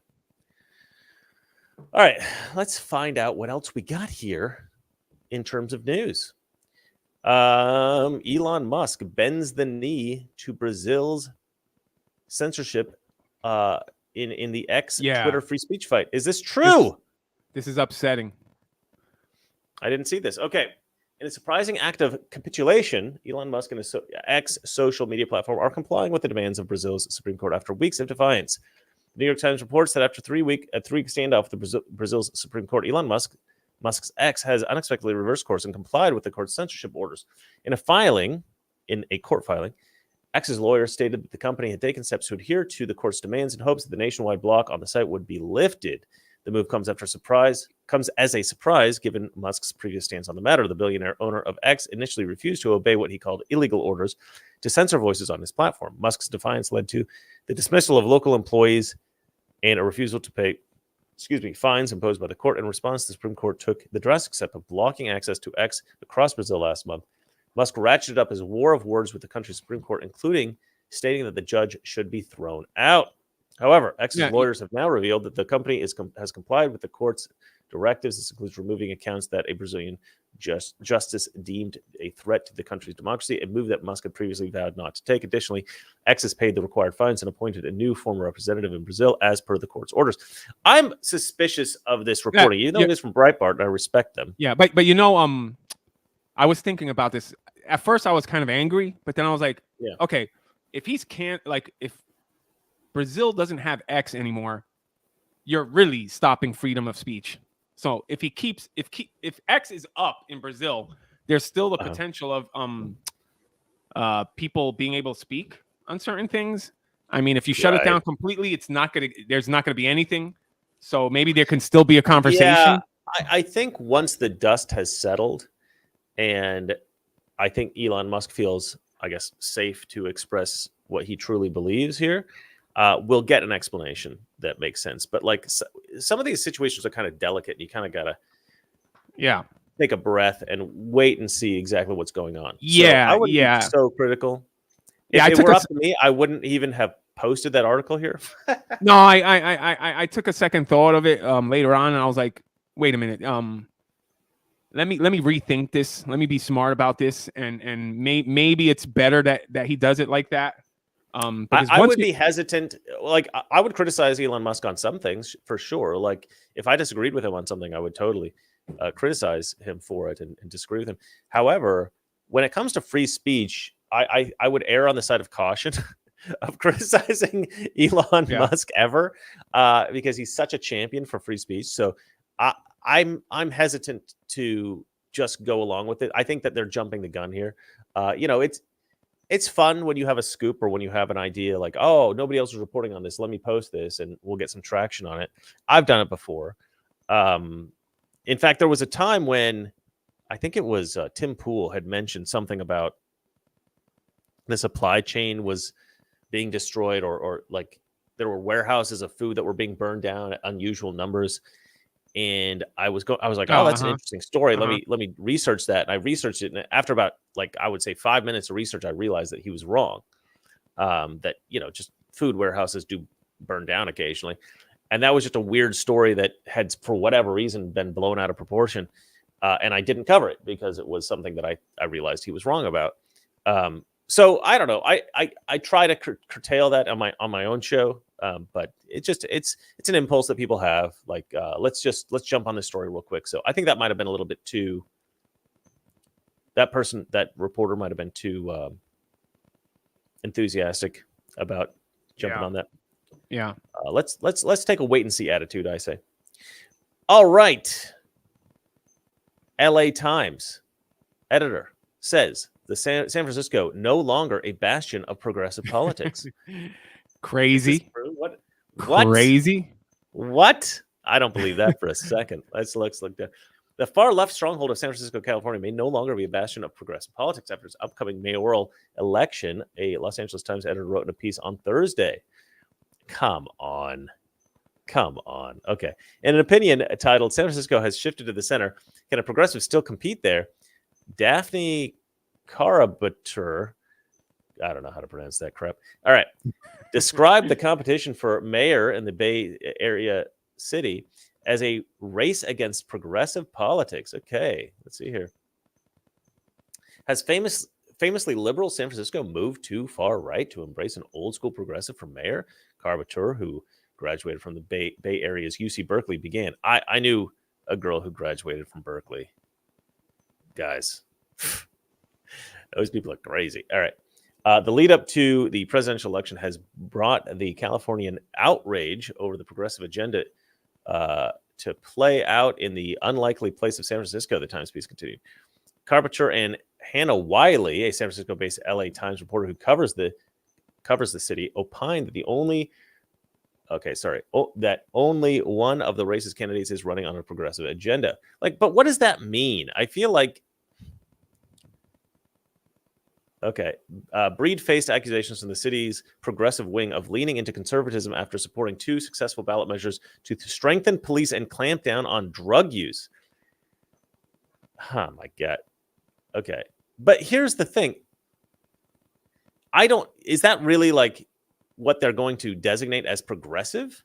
All right, let's find out what else we got here in terms of news. Elon Musk bends the knee to Brazil's censorship in the X Twitter free speech fight. Is this true? This is upsetting. I didn't see this. Okay, In a surprising act of capitulation, Elon Musk and his X social media platform are complying with the demands of Brazil's Supreme Court after weeks of defiance. The New York Times reports that after a three-week standoff with Brazil's Supreme Court, Elon Musk's X has unexpectedly reversed course and complied with the court's censorship orders. In a court filing, X's lawyer stated that the company had taken steps to adhere to the court's demands in hopes that the nationwide block on the site would be lifted. The move comes as a surprise, given Musk's previous stance on the matter. The billionaire owner of X initially refused to obey what he called illegal orders to censor voices on his platform. Musk's defiance led to the dismissal of local employees and a refusal to pay fines imposed by the court. In response, the Supreme Court took the drastic step of blocking access to X across Brazil last month. Musk ratcheted up his war of words with the country's Supreme Court, including stating that the judge should be thrown out. However, X's lawyers have now revealed that the company has complied with the court's directives. This includes removing accounts that a Brazilian justice deemed a threat to the country's democracy, a move that Musk had previously vowed not to take. Additionally, X has paid the required fines and appointed a new former representative in Brazil as per the court's orders. I'm suspicious of this reporting, even though it is from Breitbart, and I respect them. Yeah, but you know, I was thinking about this. At first, I was kind of angry, but then I was like, okay, if if Brazil doesn't have X anymore, you're really stopping freedom of speech. So if X is up in Brazil, there's still the potential of people being able to speak on certain things. I mean, if you shut it down completely, there's not gonna be anything. So maybe there can still be a conversation. Yeah, I think once the dust has settled, and I think Elon Musk feels, I guess, safe to express what he truly believes here, we'll get an explanation that makes sense. But like some of these situations are kind of delicate, and you kind of gotta take a breath and wait and see exactly what's going on. Yeah, so I wouldn't be so critical. If it were up to me, I wouldn't even have posted that article here. No, I took a second thought of it later on, and I was like, wait a minute, let me rethink this. Let me be smart about this, and maybe it's better that he does it like that. I would be hesitant. Like, I would criticize Elon Musk on some things for sure. Like, if I disagreed with him on something, I would totally criticize him for it and disagree with him. However, when it comes to free speech, I would err on the side of caution of criticizing Elon Musk ever, because he's such a champion for free speech. So I'm hesitant to just go along with it. I think that they're jumping the gun here. It's fun when you have a scoop or when you have an idea like, oh, nobody else is reporting on this. Let me post this and we'll get some traction on it. I've done it before. In fact, there was a time when I think it was Tim Pool had mentioned something about the supply chain was being destroyed, or like there were warehouses of food that were being burned down at unusual numbers. And I was like, oh, that's an interesting story. Let me research that. And I researched it, and after about, like, I would say 5 minutes of research, I realized that he was wrong. That just food warehouses do burn down occasionally, and that was just a weird story that had, for whatever reason, been blown out of proportion. And I didn't cover it because it was something that I realized he was wrong about. So I don't know. I try to curtail that on my own show. But it's an impulse that people have. Like, let's jump on this story real quick. So I think that might have been a little bit too. That reporter might have been too enthusiastic about jumping on that. Yeah. Let's take a wait and see attitude, I say. All right. LA Times editor says the San Francisco no longer a bastion of progressive politics. Crazy. What? Crazy. What? I don't believe that for a second. Let's look there. The far left stronghold of San Francisco, California may no longer be a bastion of progressive politics after its upcoming mayoral election, a Los Angeles Times editor wrote in a piece on Thursday. Come on. Okay. In an opinion titled "San Francisco has shifted to the center. Can a progressive still compete there?" Daphne Karabatur, I don't know how to pronounce that crap. All right. Described the competition for mayor in the Bay Area city as a race against progressive politics. Okay, let's see here. Has famously liberal San Francisco moved too far right to embrace an old school progressive for mayor? Karabatur, who graduated from the Bay Area's UC Berkeley, began. I knew a girl who graduated from Berkeley. Guys, Those people are crazy. All right. The lead up to the presidential election has brought the Californian outrage over the progressive agenda to play out in the unlikely place of San Francisco, the Times piece continued. Carpenter and Hannah Wiley, a San Francisco-based LA Times reporter who covers the city, opined that that only one of the racist candidates is running on a progressive agenda. Like, but what does that mean? I feel like Breed faced accusations from the city's progressive wing of leaning into conservatism after supporting 2 successful ballot measures to strengthen police and clamp down on drug use. Oh my God. Okay. But here's the thing. Is that really like what they're going to designate as progressive?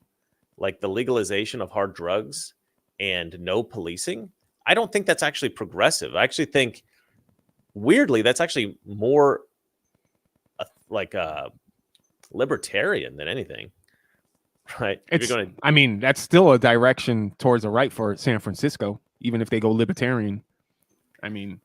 Like the legalization of hard drugs and no policing? I don't think that's actually progressive. I actually think, weirdly, that's actually more libertarian than anything, right? I mean, that's still a direction towards the right for San Francisco, even if they go libertarian. I mean,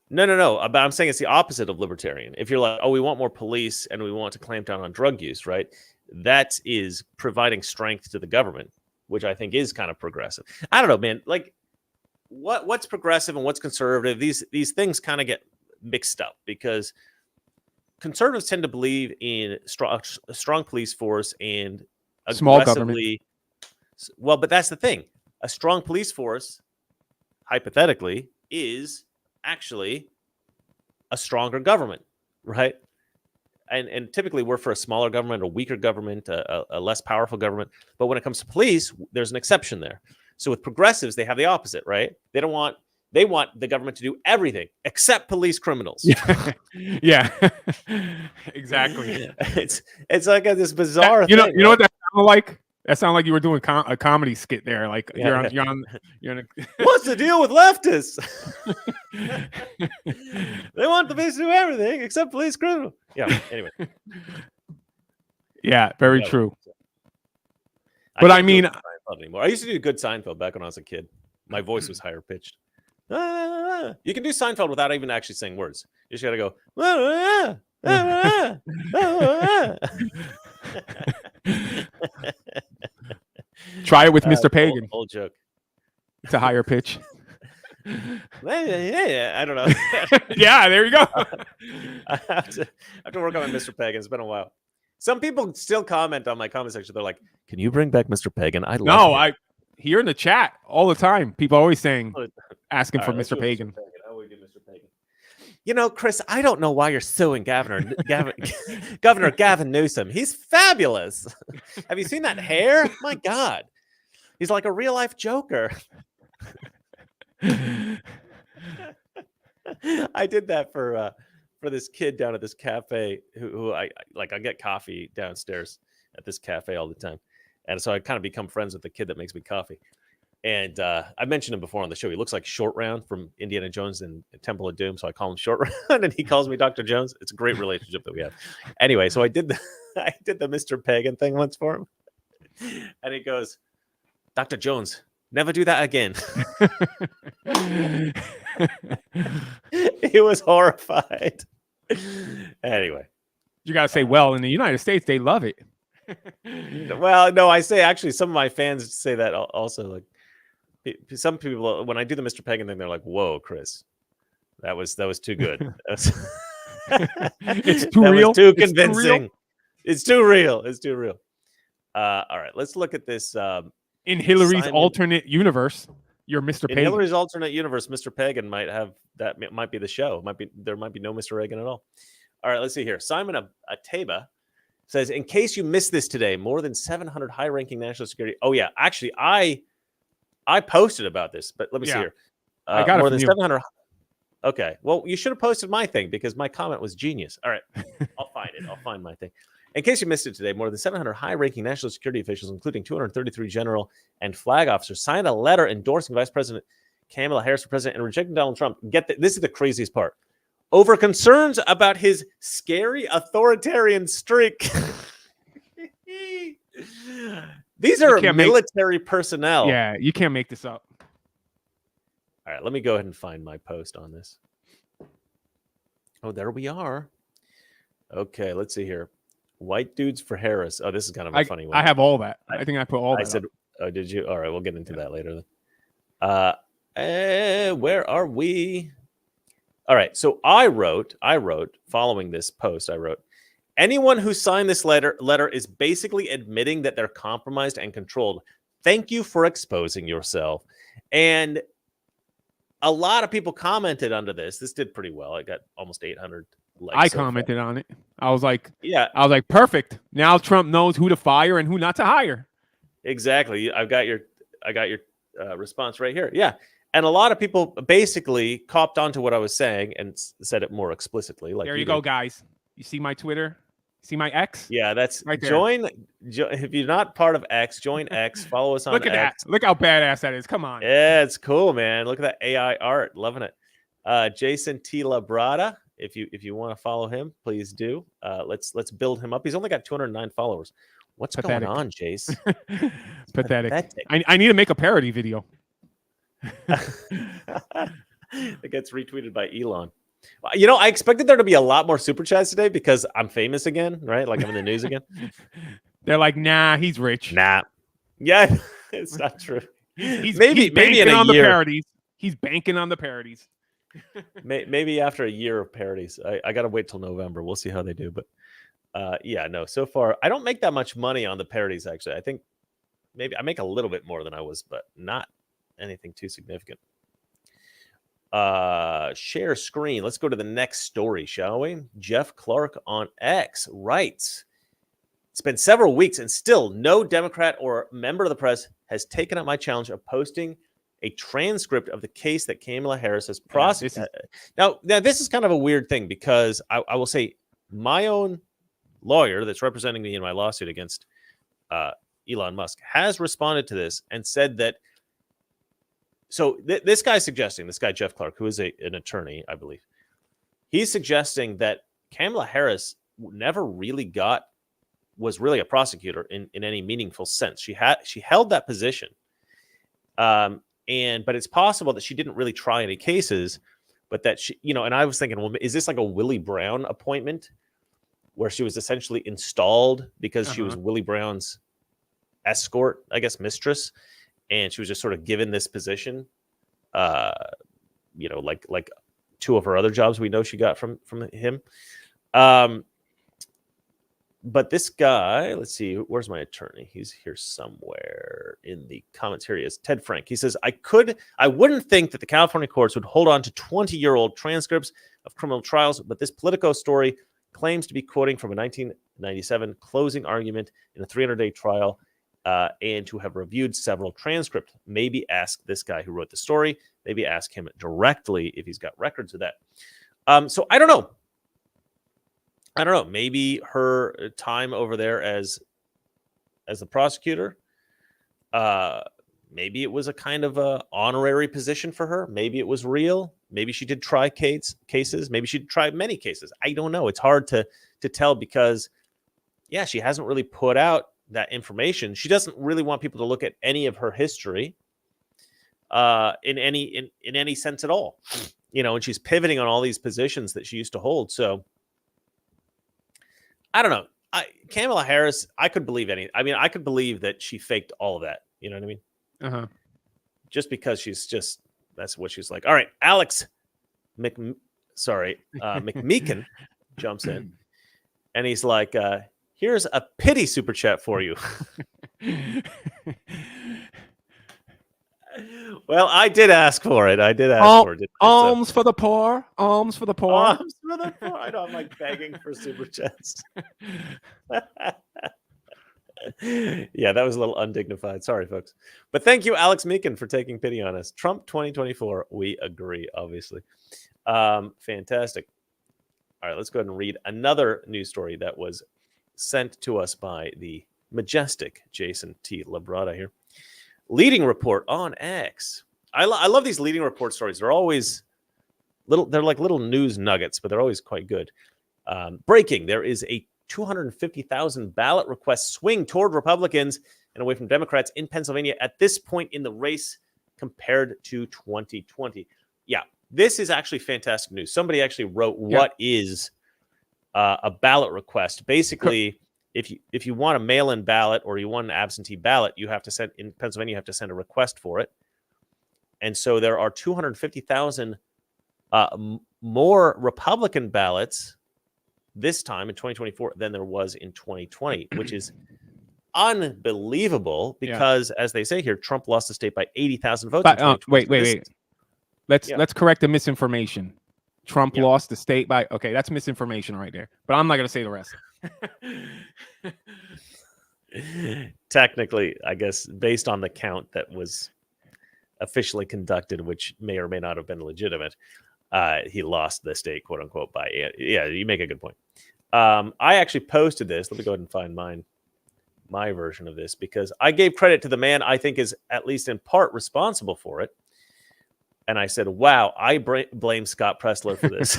no. But I'm saying it's the opposite of libertarian. If you're like, oh, we want more police and we want to clamp down on drug use, right? That is providing strength to the government, which I think is kind of progressive. I don't know, man. Like, what's progressive and what's conservative? These things kind of get mixed up because conservatives tend to believe in a strong police force and small government. Well, but that's the thing. A strong police force, hypothetically, is actually a stronger government, right? And typically we're for a smaller government, a weaker government, a less powerful government. But when it comes to police, there's an exception there. So with progressives, they have the opposite, right? They want the government to do everything except police criminals. Yeah, exactly. It's like this bizarre thing. You know what that sounded like? That sounded like you were doing a comedy skit there. Like you're on. What's the deal with leftists? They want the police to do everything except police criminal. Yeah. Anyway. Yeah, very true. But I mean, anymore. I used to do good Seinfeld back when I was a kid. My voice was higher pitched. You can do Seinfeld without even actually saying words. You just got to go. Try it with Mr. Pagan. Old joke. It's a higher pitch. Yeah, I don't know. Yeah, there you go. I have to work on my Mr. Pagan. It's been a while. Some people still comment on my comment section. They're like, "Can you bring back Mr. Pagan?" I hear in the chat all the time. People are always asking for Mr. Pagan. How we do Mr. Pagan? You know, Chris, I don't know why you're suing Governor Gavin Newsom. He's fabulous. Have you seen that hair? My God, he's like a real life Joker. I did that for this kid down at this cafe who I get coffee downstairs at this cafe all the time. And so I kind of become friends with the kid that makes me coffee. And I mentioned him before on the show. He looks like Short Round from Indiana Jones and Temple of Doom. So I call him Short Round and he calls me Dr. Jones. It's a great relationship that we have. Anyway, so I did the Mr. Pagan thing once for him. And he goes, Dr. Jones, never do that again. He was horrified. Anyway. You got to say, well, in the United States, they love it. Well, no, I say actually some of my fans say that also. Like some people, when I do the Mr. Pagan thing, they're like, "Whoa, Chris, that was too good. It's too real. Too convincing. It's too real. It's too real." All right, let's look at this. In Hillary's alternate universe, you're Mr. Pagan. In Hillary's alternate universe, Mr. Pagan might be the show. There might be no Mr. Reagan at all. All right, let's see here. Simon Ateba says, in case you missed this today, more than 700 high-ranking national security. Oh yeah, actually, I posted about this, but let me see here. I got more it than from 700. Okay, well, you should have posted my thing because my comment was genius. All right, I'll find it. I'll find my thing. In case you missed it today, more than 700 high-ranking national security officials, including 233 general and flag officers, signed a letter endorsing Vice President Kamala Harris for president and rejecting Donald Trump. This is the craziest part. Over concerns about his scary authoritarian streak. These are military personnel. Yeah, you can't make this up. All All right, let me go ahead and find my post on this. Oh, there we are. Okay, let's see here. White dudes for Harris. Oh, this is kind of a funny one. I have all that. I think I put all that. I said, up. oh, did you? All right, we'll get into that later. Where are we? All right, so I wrote following this post, I wrote, anyone who signed this letter is basically admitting that they're compromised and controlled. Thank you for exposing yourself. And a lot of people commented under this. This did pretty well. I got almost 800 likes. I commented on it. I was like, yeah. I was like, perfect. Now Trump knows who to fire and who not to hire. Exactly. I got your response right here. Yeah. And a lot of people basically copped onto what I was saying and said it more explicitly. Like, there you go, guys. You see my Twitter? See my X? Yeah, that's right there. Join. If you're not part of X, join X. Follow us on Look at X. that. Look how badass that is. Come on. Yeah, it's cool, man. Look at that AI art. Loving it. Jason T. Labrada. If you want to follow him, please do. Let's build him up. He's only got 209 followers. What's Pathetic. going on, Jace? Pathetic. I need to make a parody video. It gets retweeted by Elon. You know, I expected there to be a lot more super chats today because I'm famous again, right? Like I'm in the news again. They're like, nah, he's rich. Nah. Yeah, it's not true. He's maybe in a on year. The parodies. He's banking on the parodies. Maybe after a year of parodies. I got to wait till November. We'll see how they do. But yeah, no, so far, I don't make that much money on the parodies, actually. I think maybe I make a little bit more than I was, but not anything too significant. Share screen. Let's go to the next story, shall we? Jeff Clark on X writes, it's been several weeks and still no Democrat or member of the press has taken up my challenge of posting a transcript of the case that Kamala Harris has prosecuted. Now, this is kind of a weird thing because I will say my own lawyer that's representing me in my lawsuit against Elon Musk has responded to this and said that. So this guy, Jeff Clark, who is an attorney, I believe, he's suggesting that Kamala Harris never really was really a prosecutor in any meaningful sense. She held that position. But it's possible that she didn't really try any cases, but that she, and I was thinking, well, is this like a Willie Brown appointment where she was essentially installed because she was Willie Brown's escort, I guess, mistress? And she was just sort of given this position, like two of her other jobs we know she got from him. But this guy, let's see, where's my attorney? He's here somewhere in the comments. Here he is, Ted Frank. He says, I wouldn't think that the California courts would hold on to 20-year-old transcripts of criminal trials, but this Politico story claims to be quoting from a 1997 closing argument in a 300-day trial. And to have reviewed several transcripts. Maybe ask this guy who wrote the story. Maybe ask him directly if he's got records of that. So I don't know. Maybe her time over there as the prosecutor, maybe it was a kind of a honorary position for her. Maybe it was real. Maybe she did try cases. Maybe she tried many cases. I don't know. It's hard to tell because, yeah, she hasn't really put out that information. She doesn't really want people to look at any of her history in any sense at all, and she's pivoting on all these positions that she used to hold. So I don't know. Kamala Harris, I could believe I could believe that she faked all of that. You know what I mean? Just because that's what she's like. All right. Alex McMeekin jumps in and he's like, here's a pity super chat for you. Well, I did ask for it. Alms for the poor. Alms for the poor. Alms for the poor. I know. I'm like begging for super chats. Yeah, that was a little undignified. Sorry, folks. But thank you, Alex Meekin, for taking pity on us. Trump 2024. We agree, obviously. Fantastic. All right, let's go ahead and read another news story that was sent to us by the majestic Jason T. Labrada here. Leading report on X. I love these leading report stories. They're always they're like little news nuggets, but they're always quite good. Breaking, there is a 250,000 ballot request swing toward Republicans and away from Democrats in Pennsylvania at this point in the race. compared to 2020. Yeah, this is actually fantastic news. Somebody actually wrote what is a ballot request. Basically, if you want a mail-in ballot or you want an absentee ballot, you have to send in Pennsylvania. You have to send a request for it, and so there are 250,000 more Republican ballots this time in 2024 than there was in 2020, which is unbelievable because, as they say here, Trump lost the state by 80,000 votes. But, wait. Let's correct the misinformation. Trump lost the state by that's misinformation right there. But I'm not going to say the rest. Technically, I guess based on the count that was officially conducted, which may or may not have been legitimate, he lost the state, quote unquote, by you make a good point. I actually posted this. Let me go ahead and find my version of this, because I gave credit to the man I think is at least in part responsible for it. And I said, wow, I blame Scott Presler for this.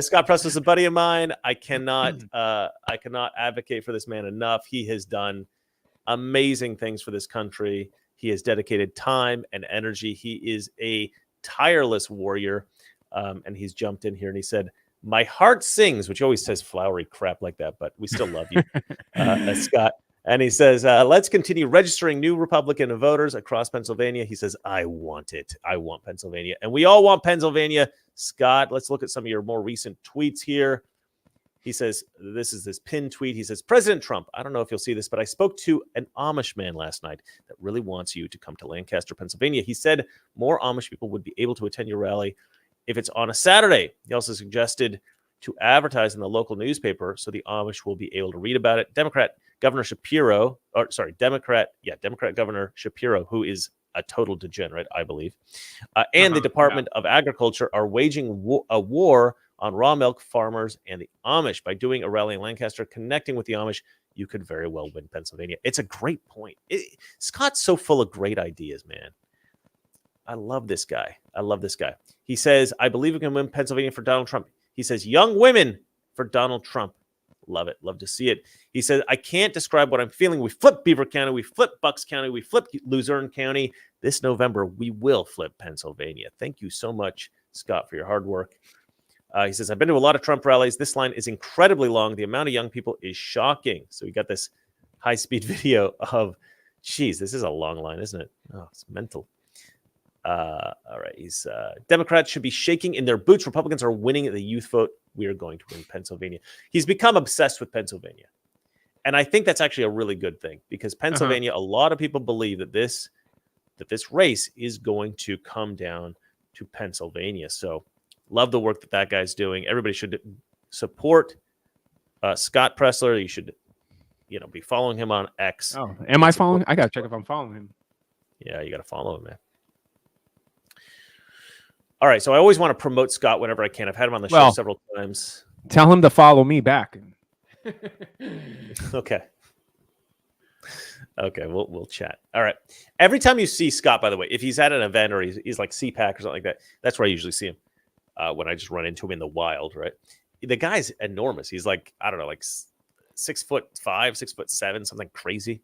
Scott Presler's a buddy of mine. I cannot advocate for this man enough. He has done amazing things for this country. He has dedicated time and energy. He is a tireless warrior. And he's jumped in here and he said, my heart sings, which always says flowery crap like that, but we still love you, Scott. And he says, let's continue registering new Republican voters across Pennsylvania. He says, I want it. I want Pennsylvania. And we all want Pennsylvania. Scott, let's look at some of your more recent tweets here. He says, this is this pinned tweet. He says, President Trump, I don't know if you'll see this, but I spoke to an Amish man last night that really wants you to come to Lancaster, Pennsylvania. He said more Amish people would be able to attend your rally if it's on a Saturday. He also suggested to advertise in the local newspaper so the Amish will be able to read about it. Democrat Governor Governor Shapiro, who is a total degenerate, I believe, and the Department of Agriculture are waging a war on raw milk farmers and the Amish. By doing a rally in Lancaster, connecting with the Amish, you could very well win Pennsylvania. It's a great point. Scott's so full of great ideas, man. I love this guy. He says, I believe we can win Pennsylvania for Donald Trump. He says, young women for Donald Trump. Love it. Love to see it. He said, I can't describe what I'm feeling. We flipped Beaver County. We flipped Bucks County. We flipped Luzerne County. This November, we will flip Pennsylvania. Thank you so much, Scott, for your hard work. He says, I've been to a lot of Trump rallies. This line is incredibly long. The amount of young people is shocking. So we got this high-speed video of, geez, this is a long line, isn't it? Oh, it's mental. All right. He's Democrats should be shaking in their boots. Republicans are winning the youth vote. We are going to win Pennsylvania. He's become obsessed with Pennsylvania. And I think that's actually a really good thing, because Pennsylvania, a lot of people believe that this race is going to come down to Pennsylvania. So love the work that guy's doing. Everybody should support Scott Presler. You should, be following him on X. Oh, am I following? I got to check if I'm following him. Yeah, you got to follow him, man. All right, so I always want to promote Scott whenever I can. I've had him on the show several times. Tell him to follow me back. Okay, we'll chat. All right. Every time you see Scott, by the way, if he's at an event or he's like CPAC or something like that, that's where I usually see him. When I just run into him in the wild, right? The guy's enormous. He's like, I don't know, like 6'5", 6'7", something crazy.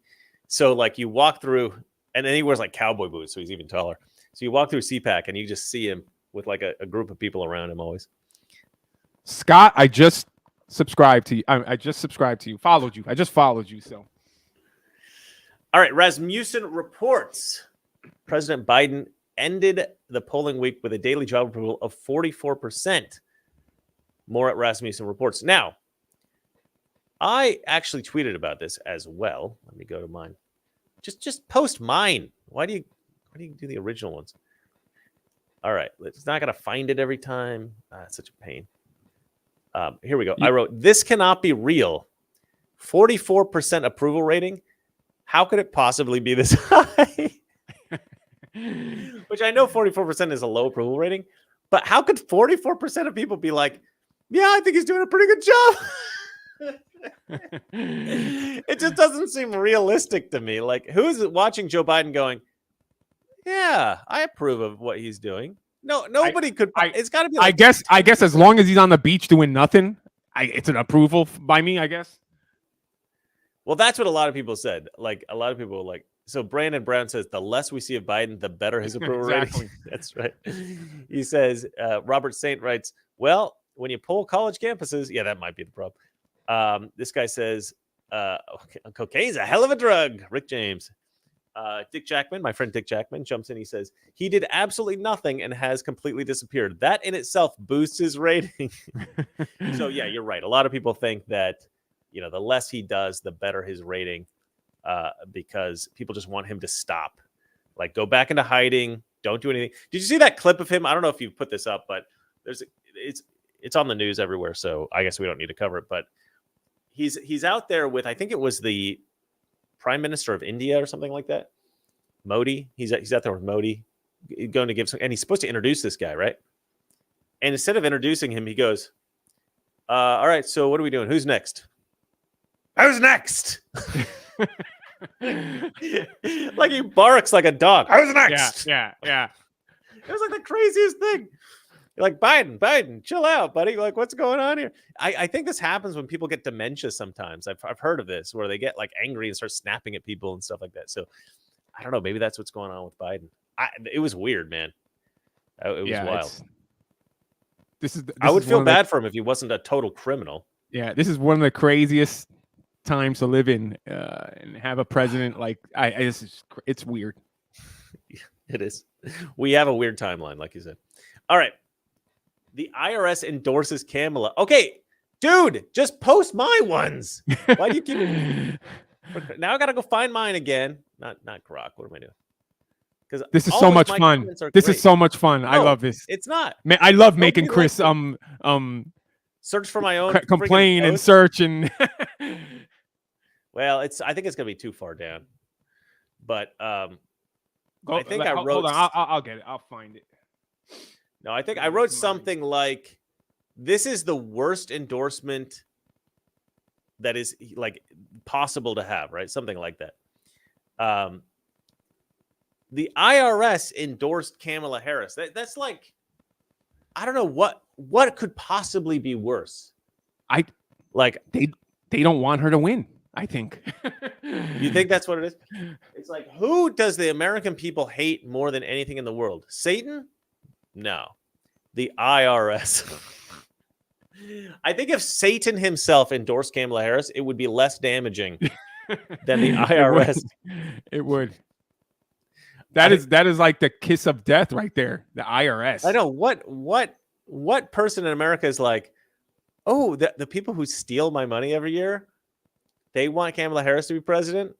So like you walk through, and then he wears like cowboy boots, so he's even taller. So you walk through CPAC and you just see him with like a group of people around him always. Scott, I just subscribed to you. I just subscribed to you. Followed you. I just followed you. So, all right. Rasmussen reports President Biden ended the polling week with a daily job approval of 44%. More at Rasmussen reports. Now, I actually tweeted about this as well. Let me go to mine. Just post mine. Why do you do the original ones? All right, it's not going to find it every time. It's such a pain. Here we go. I wrote, this cannot be real. 44% approval rating. How could it possibly be this high? Which I know 44% is a low approval rating, but how could 44% of people be like, yeah, I think he's doing a pretty good job? It just doesn't seem realistic to me. Like, who's watching Joe Biden going, yeah, I approve of what he's doing? No, nobody could. It's got to be. Like, I guess as long as he's on the beach doing nothing, it's an approval by me, I guess. Well, that's what a lot of people said. Like, a lot of people were like, So Brandon Brown says the less we see of Biden, the better his approval Exactly. rating. That's right. He says, Robert Saint writes, well, when you poll college campuses, yeah, that might be the problem. This guy says, cocaine's a hell of a drug. Rick James. Dick Jackman, my friend Dick Jackman, jumps in. He says, he did absolutely nothing and has completely disappeared. That in itself boosts his rating. So, yeah, you're right. A lot of people think that, the less he does, the better his rating. Because people just want him to stop, like go back into hiding, don't do anything. Did you see that clip of him? I don't know if you've put this up, but it's on the news everywhere, so I guess we don't need to cover it. But he's out there with, I think it was the Prime Minister of India or something like that, Modi. He's out there with Modi, going to give some, and he's supposed to introduce this guy, right? And instead of introducing him, he goes, "All right, so what are we doing? Who's next? Who's next?" Like he barks like a dog. Who's next? Yeah. It was like the craziest thing. You're like, Biden, chill out, buddy. Like, what's going on here? I think this happens when people get dementia sometimes. I've heard of this, where they get like angry and start snapping at people and stuff like that. So I don't know. Maybe that's what's going on with Biden. It was weird, man. It was wild. I would feel bad for him if he wasn't a total criminal. Yeah, this is one of the craziest times to live in, and have a president like it's weird. It is. We have a weird timeline, like you said. All right. The IRS endorses Kamala. Okay, dude, just post my ones. Why do you keep? Now I gotta go find mine again. Not Grok. What am I doing? Because this is so much fun. This is so much fun. I love this. It's not. Man, I love making Chris search for my own complain and search and. Well, I think it's gonna be too far down. But I think I wrote. Hold on, I'll get it. I'll find it. No, I think I wrote something like, "This is the worst endorsement that is like possible to have," right? Something like that. The IRS endorsed Kamala Harris. That's like, I don't know what could possibly be worse. They don't want her to win, I think. You think that's what it is? It's like, who does the American people hate more than anything in the world? Satan? No. The IRS. I think if Satan himself endorsed Kamala Harris, it would be less damaging than the IRS. It would. That is like the kiss of death right there. The IRS. I know. What person in America is like, oh, the people who steal my money every year, they want Kamala Harris to be president?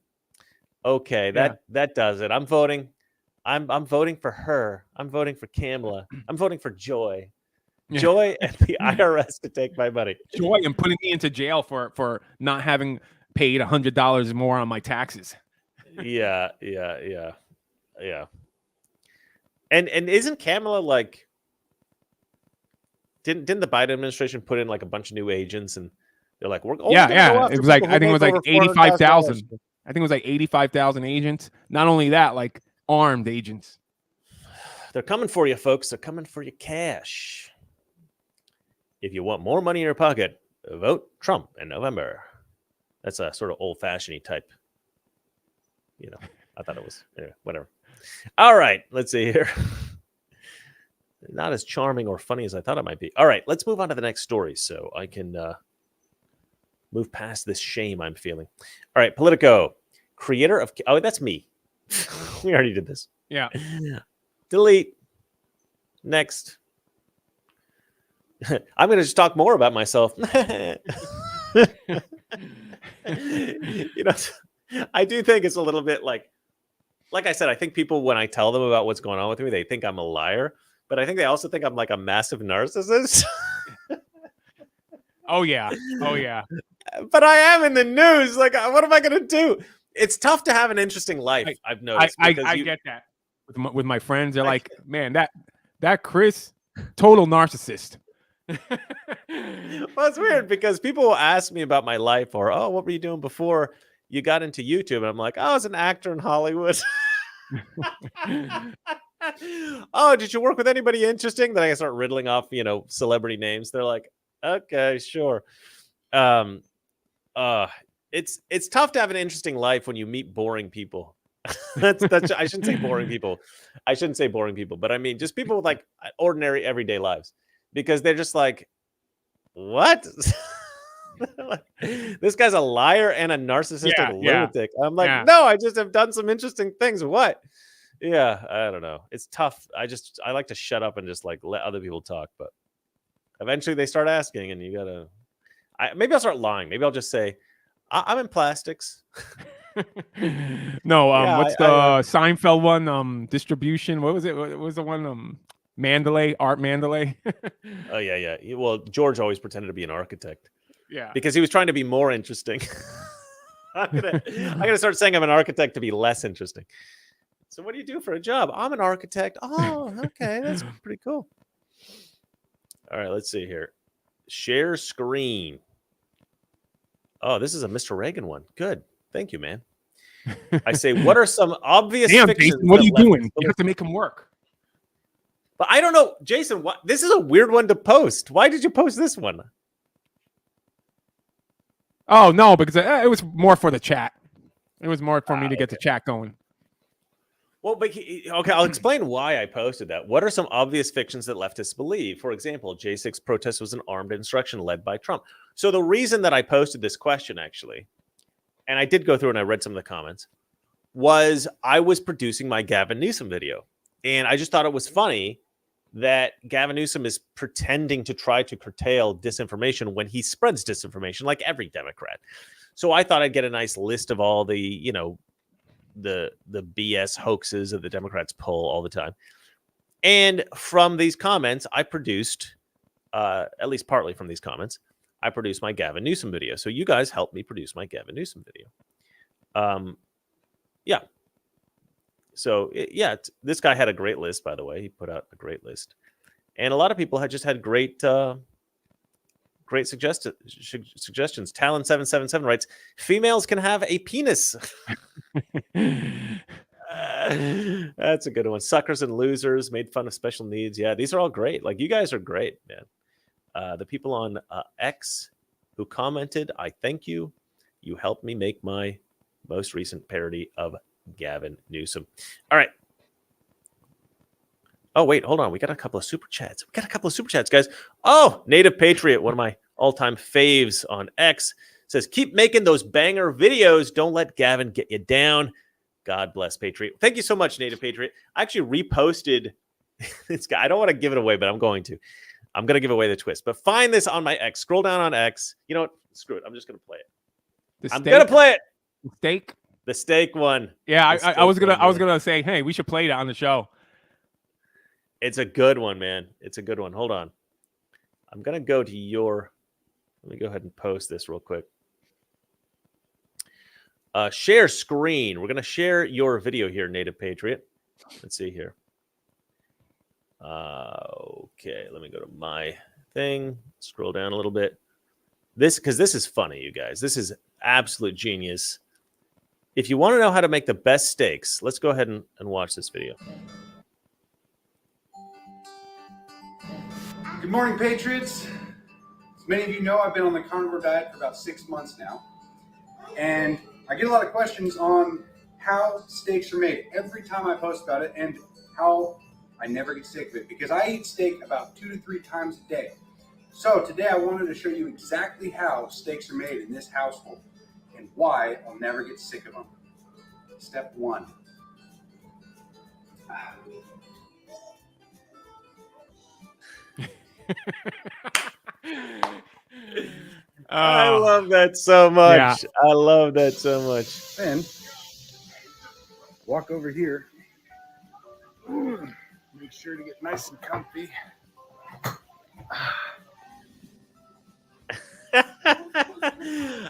Okay, that does it. I'm voting. I'm voting for her. I'm voting for Kamala. I'm voting for Joy. Joy and the IRS to take my money. Joy and putting me into jail for not having paid $100 more on my taxes. Yeah. And isn't Kamala like? Didn't the Biden administration put in like a bunch of new agents, and they're like, we're It was like, I think it was like 85,000. I think it was like 85,000 agents. Not only that, like armed agents. They're coming for you, folks. They're coming for your cash. If you want more money in your pocket, vote Trump in November. That's a sort of old-fashioned type. I thought it was. Anyway, whatever. All right, let's see here. Not as charming or funny as I thought it might be. All right, let's move on to the next story so I can move past this shame I'm feeling. All right, Politico, creator of... Oh, that's me. We already did this. Yeah. Delete. Next. I'm going to just talk more about myself. I do think it's a little bit like I said, I think people, when I tell them about what's going on with me, they think I'm a liar, but I think they also think I'm like a massive narcissist. Oh yeah. But I am in the news. Like, what am I going to do? It's tough to have an interesting life. I've noticed. I get that with my friends. They're like, man, that Chris, total narcissist. Well, it's weird because people will ask me about my life, or, oh, what were you doing before you got into YouTube? And I'm like, oh, I was an actor in Hollywood. Oh, did you work with anybody interesting? Then I start riddling off, celebrity names. They're like, okay, sure. It's tough to have an interesting life when you meet boring people. That's I shouldn't say boring people. I shouldn't say boring people, but I mean just people with like ordinary everyday lives, because they're just like, what? This guy's a liar and a narcissistic lunatic. I'm like, no, I just have done some interesting things. What? Yeah, I don't know. It's tough. I like to shut up and just like let other people talk, but eventually they start asking, and you gotta. Maybe I'll start lying. Maybe I'll just say, I'm in plastics. No, what's the Seinfeld one? Distribution. What was it? What was the one? Mandalay, Art Mandalay. Oh yeah. Well, George always pretended to be an architect. Yeah, because he was trying to be more interesting. I'm gonna start saying I'm an architect to be less interesting. So what do you do for a job? I'm an architect. Oh, okay, that's pretty cool. All right, let's see here. Share screen. Oh, this is a Mr. Reagan one. Good. Thank you, man. I say, what are some obvious fictions? Jason, what are you doing? You have to make him work. But I don't know, Jason. What? This is a weird one to post. Why did you post this one? Oh no, because it was more for the chat. It was more for me to get the chat going. Well, but okay, I'll explain why I posted that. What are some obvious fictions that leftists believe? For example, J6 protest was an armed insurrection led by Trump. So the reason that I posted this question, actually, and I did go through and I read some of the comments, was I was producing my Gavin Newsom video. And I just thought it was funny that Gavin Newsom is pretending to try to curtail disinformation when he spreads disinformation like every Democrat. So I thought I'd get a nice list of all the, you know, the BS hoaxes that the Democrats pull all the time. And from these comments, I produced, at least partly from these comments, I produced my Gavin Newsom video. So you guys helped me produce my Gavin Newsom video. Yeah. So, yeah, this guy had a great list, by the way. He put out a great list. And a lot of people had just had great suggestions. Talon777 writes, females can have a penis. That's a good one. Suckers and losers made fun of special needs. Yeah, these are all great. Like, you guys are great, man. The people on X who commented, I thank you. You helped me make my most recent parody of Gavin Newsom. All right. Oh, wait, hold on. We got a couple of super chats. Guys. Oh, Native Patriot, one of my all-time faves on X, says, keep making those banger videos. Don't let Gavin get you down. God bless Patriot. Thank you so much, Native Patriot. I actually reposted this guy. I don't want to give it away, but I'm going to. I'm going to give away the twist. But find this on my X. Scroll down on X. You know what? Screw it. I'm just going to play it. I'm going to play it. Steak. The steak one. Yeah, I was gonna say, hey, we should play it on the show. It's a good one, man. It's a good one. Hold on. I'm gonna go to your. Let me go ahead and post this real quick. Share screen. We're gonna share your video here, Native Patriot. Let's see here. Okay, let me go to my thing. Scroll down a little bit. Because this is funny, you guys. This is absolute genius. If you want to know how to make the best steaks, let's go ahead and watch this video. Good morning, Patriots. As many of you know, I've been on the carnivore diet for about 6 months now. And I get a lot of questions on how steaks are made every time I post about it and how I never get sick of it, because I eat steak about 2 to 3 times a day. So today I wanted to show you exactly how steaks are made in this household and why I'll never get sick of them. Step 1. I love that so much. Yeah. I love that so much. Then walk over here. Make sure to get nice and comfy.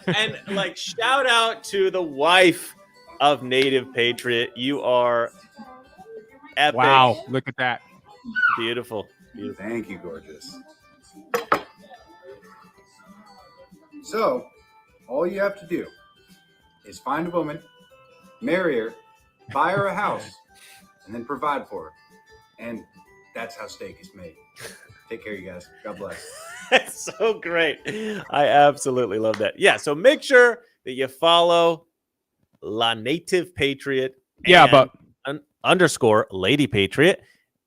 And like, shout out to the wife of Native Patriot. You are epic. Wow, look at that. Beautiful. Thank you, gorgeous. So, all you have to do is find a woman, marry her, buy her a house, and then provide for her. And that's how steak is made. Take care, you guys. God bless. That's so great. I absolutely love that. Yeah, so make sure that you follow La Native Patriot Yeah, but underscore Lady Patriot.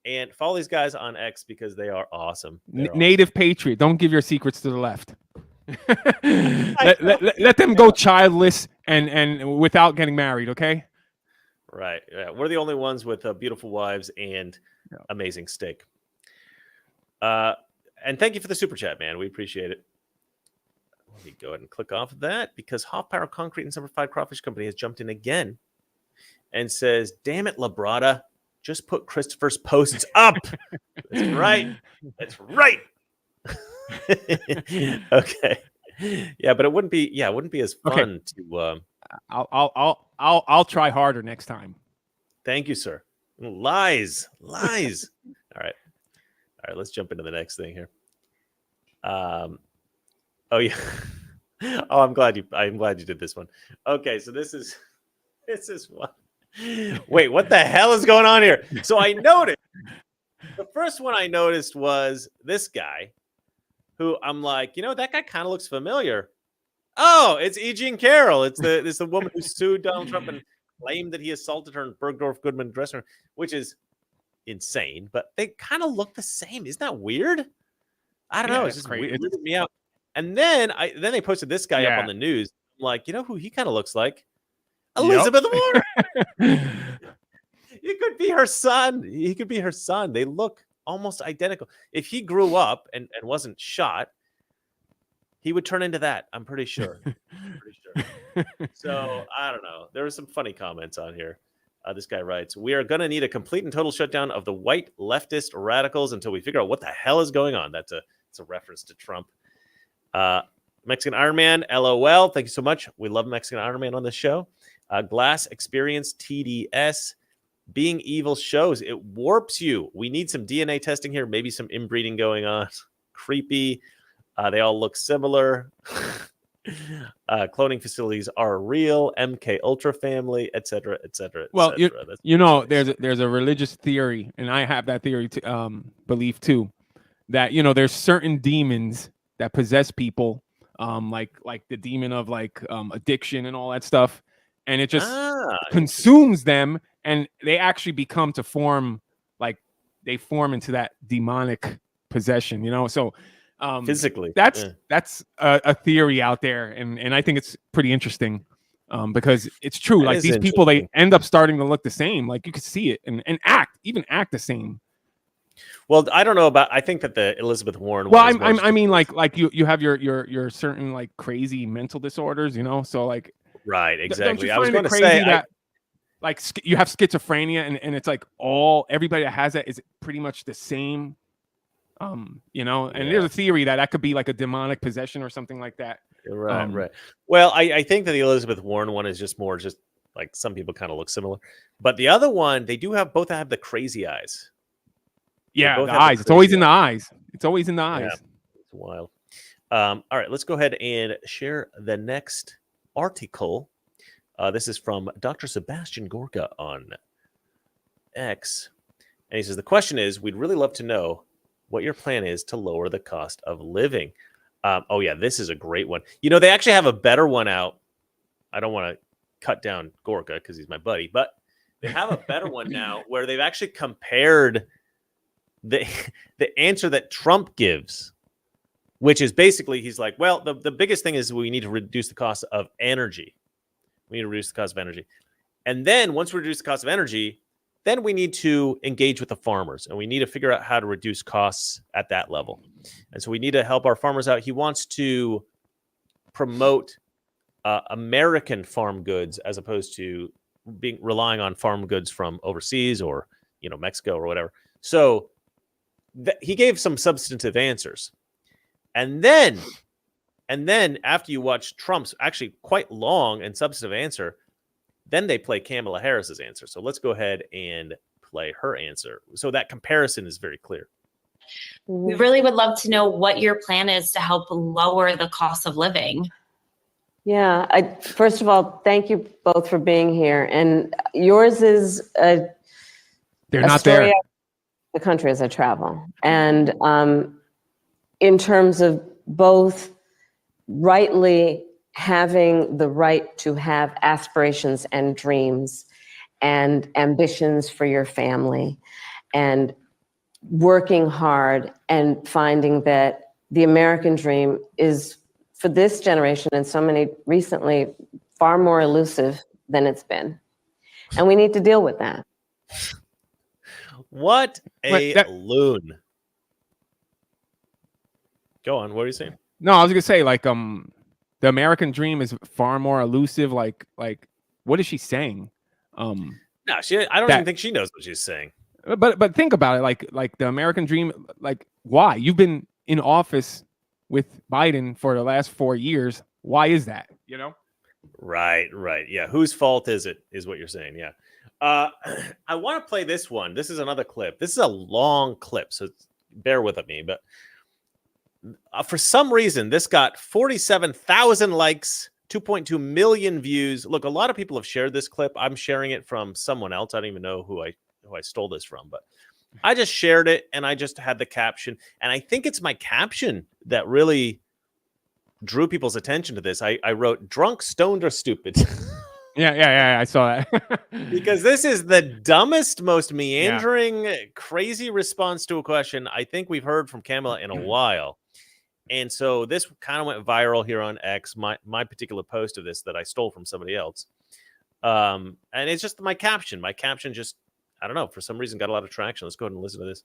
And follow these guys on X because they are awesome. Native Patriot. Don't give your secrets to the left. let them go childless and without getting married, okay? Right. Yeah. We're the only ones with beautiful wives and amazing steak. And thank you for the super chat, man. We appreciate it. Let me go ahead and click off of that because Hoff Power Concrete and Simplified Crawfish Company has jumped in again and says, "Damn it, Labrada, just put Christopher's posts up." That's right. That's right. Okay. Yeah, but it wouldn't be. Yeah, it wouldn't be as fun to. I'll try harder next time. Thank you, sir. Lies. All right. Let's jump into the next thing here. Oh yeah. Oh, I'm glad you did this one. Okay, so this is one. Wait, what the hell is going on here? So I noticed the first one I noticed was this guy, who I'm like, that guy kind of looks familiar. Oh, it's E. Jean Carroll. It's the woman who sued Donald Trump and claimed that he assaulted her in Bergdorf Goodman dressing room, which is insane. But they kind of look the same. Isn't that weird? I don't know. It's just weirded me out. And then they posted this guy up on the news. I'm like, who he kind of looks like? Elizabeth Warren. He could be her son. They look almost identical. If he grew up and wasn't shot, he would turn into that. I'm pretty sure. So I don't know. There were some funny comments on here. This guy writes, "We are going to need a complete and total shutdown of the white leftist radicals until we figure out what the hell is going on." It's a reference to Trump. Mexican Iron Man, LOL. Thank you so much. We love Mexican Iron Man on this show. Glass Experience, TDS. Being evil shows. It warps you. We need some DNA testing here. Maybe some inbreeding going on. Creepy. They all look similar. Cloning facilities are real. MK Ultra family, etc., etc. Well, there's a religious theory, and I have that theory belief too, that there's certain demons that possess people, like the demon of addiction and all that stuff, and it just consumes them, and they actually become to form they form into that demonic possession. So. Physically, that's a theory out there, and I think it's pretty interesting because it's true. Like these people, they end up starting to look the same. Like you could see it and act the same. Well, I don't know about. I think that the Elizabeth Warren. Well, I mean, you have your certain crazy mental disorders, So right, exactly. I was going to say that. You have schizophrenia, and it's everybody that has that is pretty much the same. And there's a theory that could be like a demonic possession or something like that. Right, right. Well, I think that the Elizabeth Warren one is just like some people kind of look similar, but the other one, they both have the crazy eyes. Yeah, the eyes. It's always in the eyes. It's always in the eyes. Yeah, it's wild. All right, let's go ahead and share the next article. This is from Dr. Sebastian Gorka on X, and he says the question is, we'd really love to know what your plan is to lower the cost of living. Oh yeah, this is a great one. They actually have a better one out. I don't want to cut down Gorka because he's my buddy, but they have a better one now where they've actually compared the answer that Trump gives, which is basically he's like, well, the biggest thing is we need to reduce the cost of energy. We need to reduce the cost of energy. And then once we reduce the cost of energy, then we need to engage with the farmers, and we need to figure out how to reduce costs at that level. And so we need to help our farmers out. He wants to promote American farm goods as opposed to relying on farm goods from overseas or Mexico or whatever. So he gave some substantive answers, and then after you watch Trump's actually quite long and substantive answer, then they play Kamala Harris's answer. So let's go ahead and play her answer. So that comparison is very clear. We really would love to know what your plan is to help lower the cost of living. Yeah, first of all, thank you both for being here. And yours is they're not there. The country as I travel. And in terms of both rightly having the right to have aspirations and dreams, and ambitions for your family, and working hard and finding that the American dream is, for this generation and so many recently, far more elusive than it's been. And we need to deal with that. What a loon. Go on. What are you saying? No, I was gonna say, like, the American dream is far more elusive. Like, what is she saying? No, I don't even think she knows what she's saying. But think about it, like the American dream, like, why? You've been in office with Biden for the last 4 years. Why is that? You know? Right. Yeah. Whose fault is it? Is what you're saying? Yeah. I want to play this one. This is another clip. This is a long clip, so bear with me. But for some reason, this got 47,000 likes, 2.2 million views. Look, a lot of people have shared this clip. I'm sharing it from someone else. I don't even know who I stole this from, but I just shared it and I just had the caption. And I think it's my caption that really drew people's attention to this. I wrote drunk, stoned, or stupid. Yeah, I saw that. Because this is the dumbest, most meandering, crazy response to a question I think we've heard from Kamala in a while. And so this kind of went viral here on X, my particular post of this that I stole from somebody else. And it's just my caption. My caption just, I don't know, for some reason got a lot of traction. Let's go ahead and listen to this.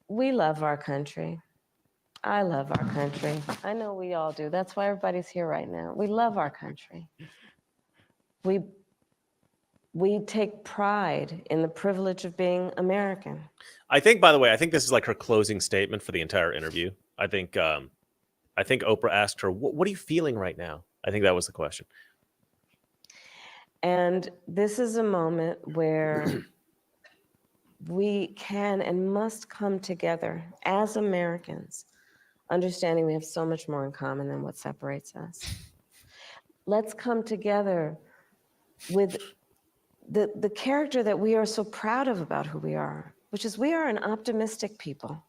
We love our country. I love our country. I know we all do. That's why everybody's here right now. We love our country. We take pride in the privilege of being American. I think, by the way, I think this is like her closing statement for the entire interview. I think Oprah asked her, what are you feeling right now? I think that was the question. And this is a moment where we can and must come together as Americans, understanding we have so much more in common than what separates us. Let's come together with the character that we are so proud of about who we are, which is we are an optimistic people.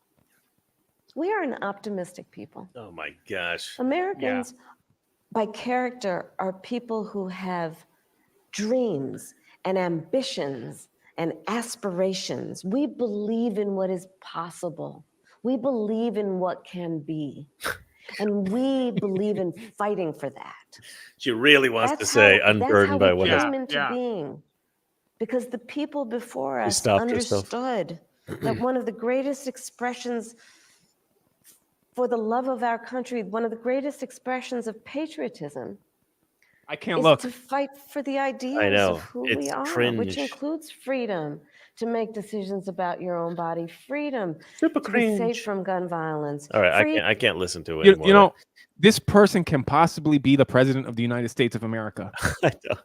We are an optimistic people. Oh my gosh. Americans, by character, are people who have dreams and ambitions and aspirations. We believe in what is possible. We believe in what can be. And we believe in fighting for that. She really wants to say unburdened by what came into being. Because the people before us understood that one of the greatest expressions for the love of our country, one of the greatest expressions of patriotism, is to fight for the ideals of who we are, which includes freedom to make decisions about your own body, freedom to be safe from gun violence. All right, I can't listen to it anymore. You know, this person can possibly be the president of the United States of America. I know.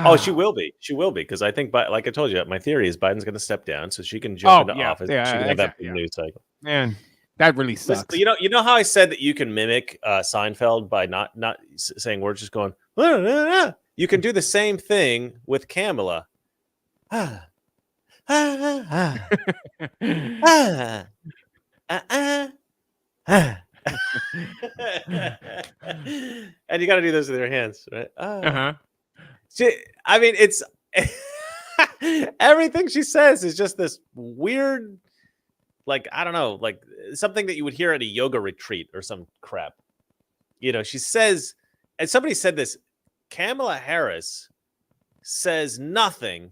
Oh, she will be. She will be, because I think, like I told you, my theory is Biden's going to step down so she can jump into office. Yeah, she can have that news cycle. Man, that really sucks. Listen, you know how I said that you can mimic Seinfeld by not saying words, just going. You can do the same thing with Kamala. And you got to do those with your hands, right? I mean, it's everything she says is just this weird, like, I don't know, like something that you would hear at a yoga retreat or some crap. You know, she says, and somebody said this, Kamala Harris says nothing,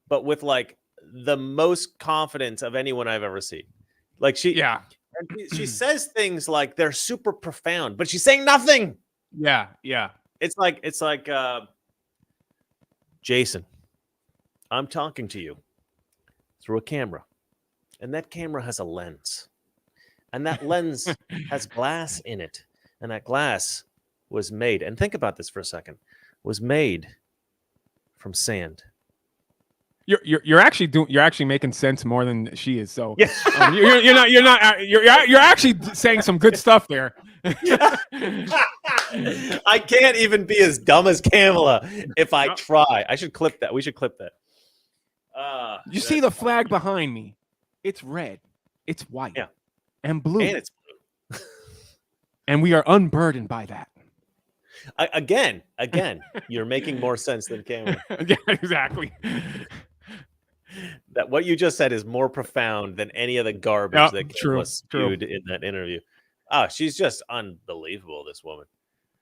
but with like the most confidence of anyone I've ever seen. Like she says things like they're super profound, but she's saying nothing. Yeah. It's like Jason, I'm talking to you through a camera, and that camera has a lens, and that lens has glass in it, and that glass was made, and think about this for a second, was made from sand. You're actually making sense more than she is. So you're actually saying some good stuff there. I can't even be as dumb as Kamala if I try. I should clip that. We should clip that. You see the flag behind me? It's red, it's white, and blue, and it's blue. And we are unburdened by that. Again, you're making more sense than Kamala. Yeah, exactly. that what you just said is more profound than any of the garbage Yeah, that true, was spewed in that interview. Oh, she's just unbelievable, this woman.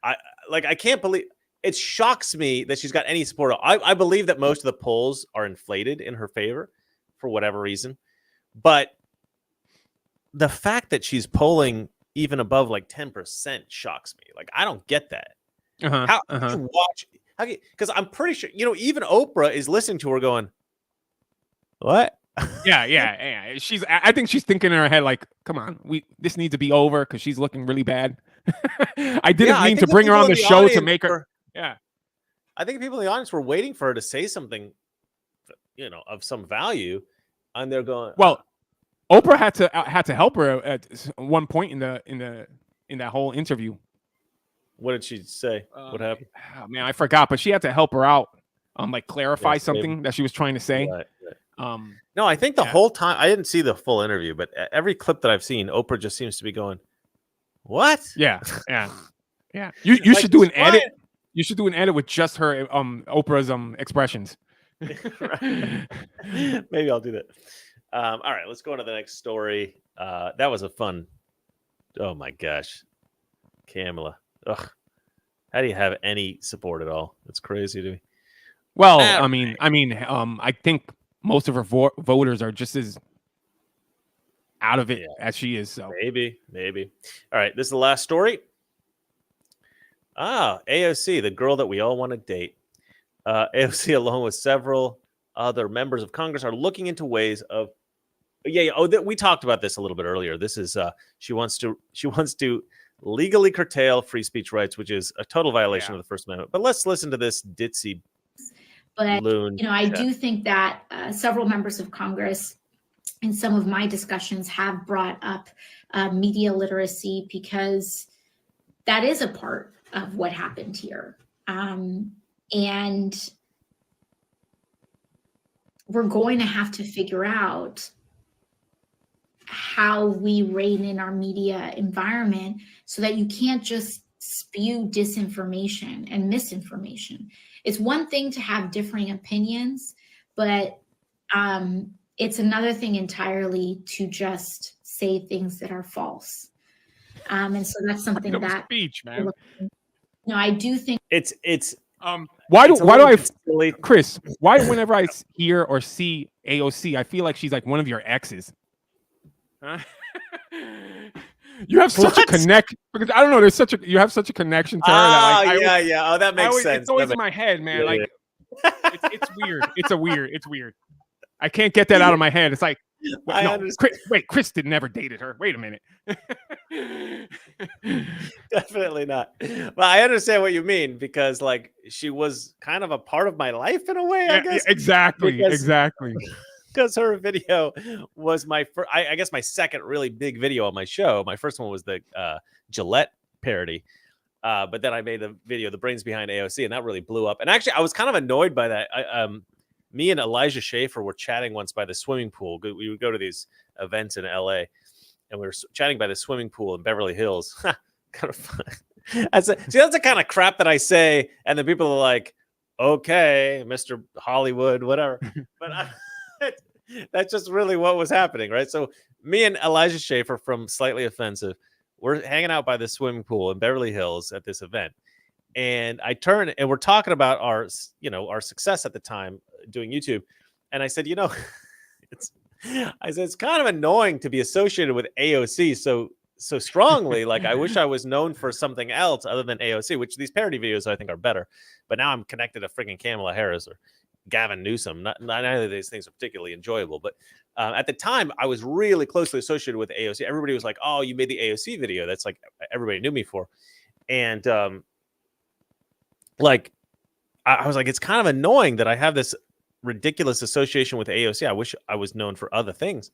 I can't believe it. Shocks me that she's got any support. I believe that most of the polls are inflated in her favor for whatever reason, but the fact that she's polling even above like 10% shocks me. Like, I don't get that. How do you watch? Because I'm pretty sure, even Oprah is listening to her going, what? Yeah. I think she's thinking in her head like, come on, this needs to be over because she's looking really bad. I didn't mean to bring her on the show to make her. Yeah. I think people in the audience were waiting for her to say something, of some value, and they're going, well, Oprah had to help her at one point in that whole interview. What did she say? What happened? Oh, man, I forgot, but she had to help her out, clarify something that she was trying to say. Right. No, I think the whole time, I didn't see the full interview, but every clip that I've seen, Oprah just seems to be going, what? Yeah. You should do an edit. You should do an edit with just her Oprah's expressions. Maybe I'll do that. All right, let's go on to the next story. That was a fun. Oh my gosh, Kamala. Ugh. How do you have any support at all? It's crazy to me. Well, I think most of her voters are just as out of it as she is. So maybe. All right, this is the last story. AOC, the girl that we all want to date. AOC, along with several other members of Congress, are looking into ways of. We talked about this a little bit earlier. This is she wants to legally curtail free speech rights, which is a total violation of the First Amendment. But let's listen to this ditzy. But loon. I do think that several members of Congress, in some of my discussions, have brought up media literacy because that is a part of what happened here, and we're going to have to figure out how we rein in our media environment so that you can't just spew disinformation and misinformation. It's one thing to have differing opinions, but it's another thing entirely to just say things that are false. And so that's something that speech, man. No, I do think it's why do I Chris, why whenever I hear or see AOC, I feel like she's like one of your exes. Huh? You have such a connection because I don't know. You have such a connection to her. Oh, that makes sense. It's always in my head, man. It's weird. It's weird. I can't get that out of my head. It's like, Chris never dated her. Wait a minute. Definitely not. Well, I understand what you mean because she was kind of a part of my life in a way, I guess. Exactly. Because her video was my first, I guess my second really big video on my show. My first one was the Gillette parody. But then I made the video, The Brains Behind AOC, and that really blew up. And actually, I was kind of annoyed by that. Me and Elijah Schaefer were chatting once by the swimming pool. We would go to these events in LA, and we were chatting by the swimming pool in Beverly Hills. Kind of fun. That's the kind of crap that I say, and then people are like, okay, Mr. Hollywood, whatever. But that's just really what was happening, right? So me and Elijah Schaefer from Slightly Offensive, we're hanging out by the swimming pool in Beverly Hills at this event. And I turn and we're talking about our success at the time doing YouTube. And I said, it's kind of annoying to be associated with AOC so strongly. Like, I wish I was known for something else other than AOC, which these parody videos I think are better. But now I'm connected to freaking Kamala Harris or Gavin Newsom. Not either of these things are particularly enjoyable. But at the time, I was really closely associated with AOC. Everybody was like, oh, you made the AOC video. That's like everybody knew me for. And I was like, it's kind of annoying that I have this ridiculous association with AOC. I wish I was known for other things.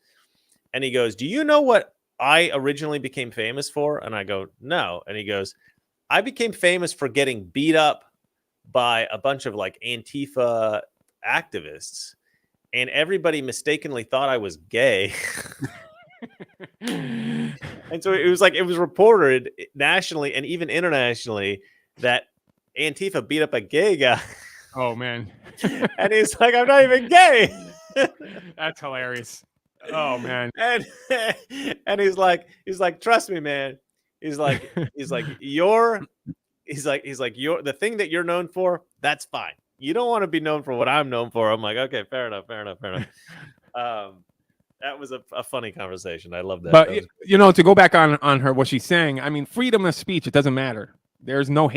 And he goes, do you know what I originally became famous for? And I go, no. And he goes, I became famous for getting beat up by a bunch of Antifa activists. And everybody mistakenly thought I was gay. And so it was reported nationally and even internationally that Antifa beat up a gay guy. Oh man. And he's like, I'm not even gay. That's hilarious. Oh man. And he's like, trust me, man. He's like, you're the thing that you're known for, that's fine. You don't want to be known for what I'm known for. I'm like, okay, fair enough. That was a funny conversation. I love that. But That was- you know, to go back on her, what she's saying, I mean, freedom of speech, it doesn't matter. There's no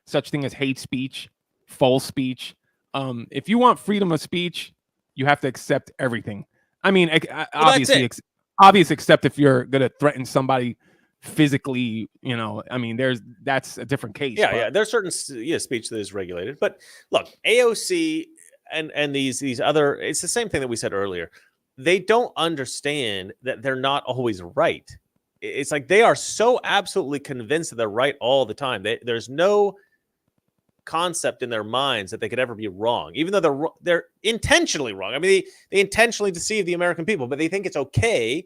such thing as hate speech, false speech. If you want freedom of speech, you have to accept everything. I mean, obviously, except if you're gonna threaten somebody physically, you know. I mean, that's a different case. Yeah. There's certain speech that is regulated. But look, AOC and these other, it's the same thing that we said earlier. They don't understand that they're not always right. It's like they are so absolutely convinced that they're right all the time. There's no concept in their minds that they could ever be wrong, even though they're intentionally wrong. I mean, they intentionally deceive the American people, but they think it's okay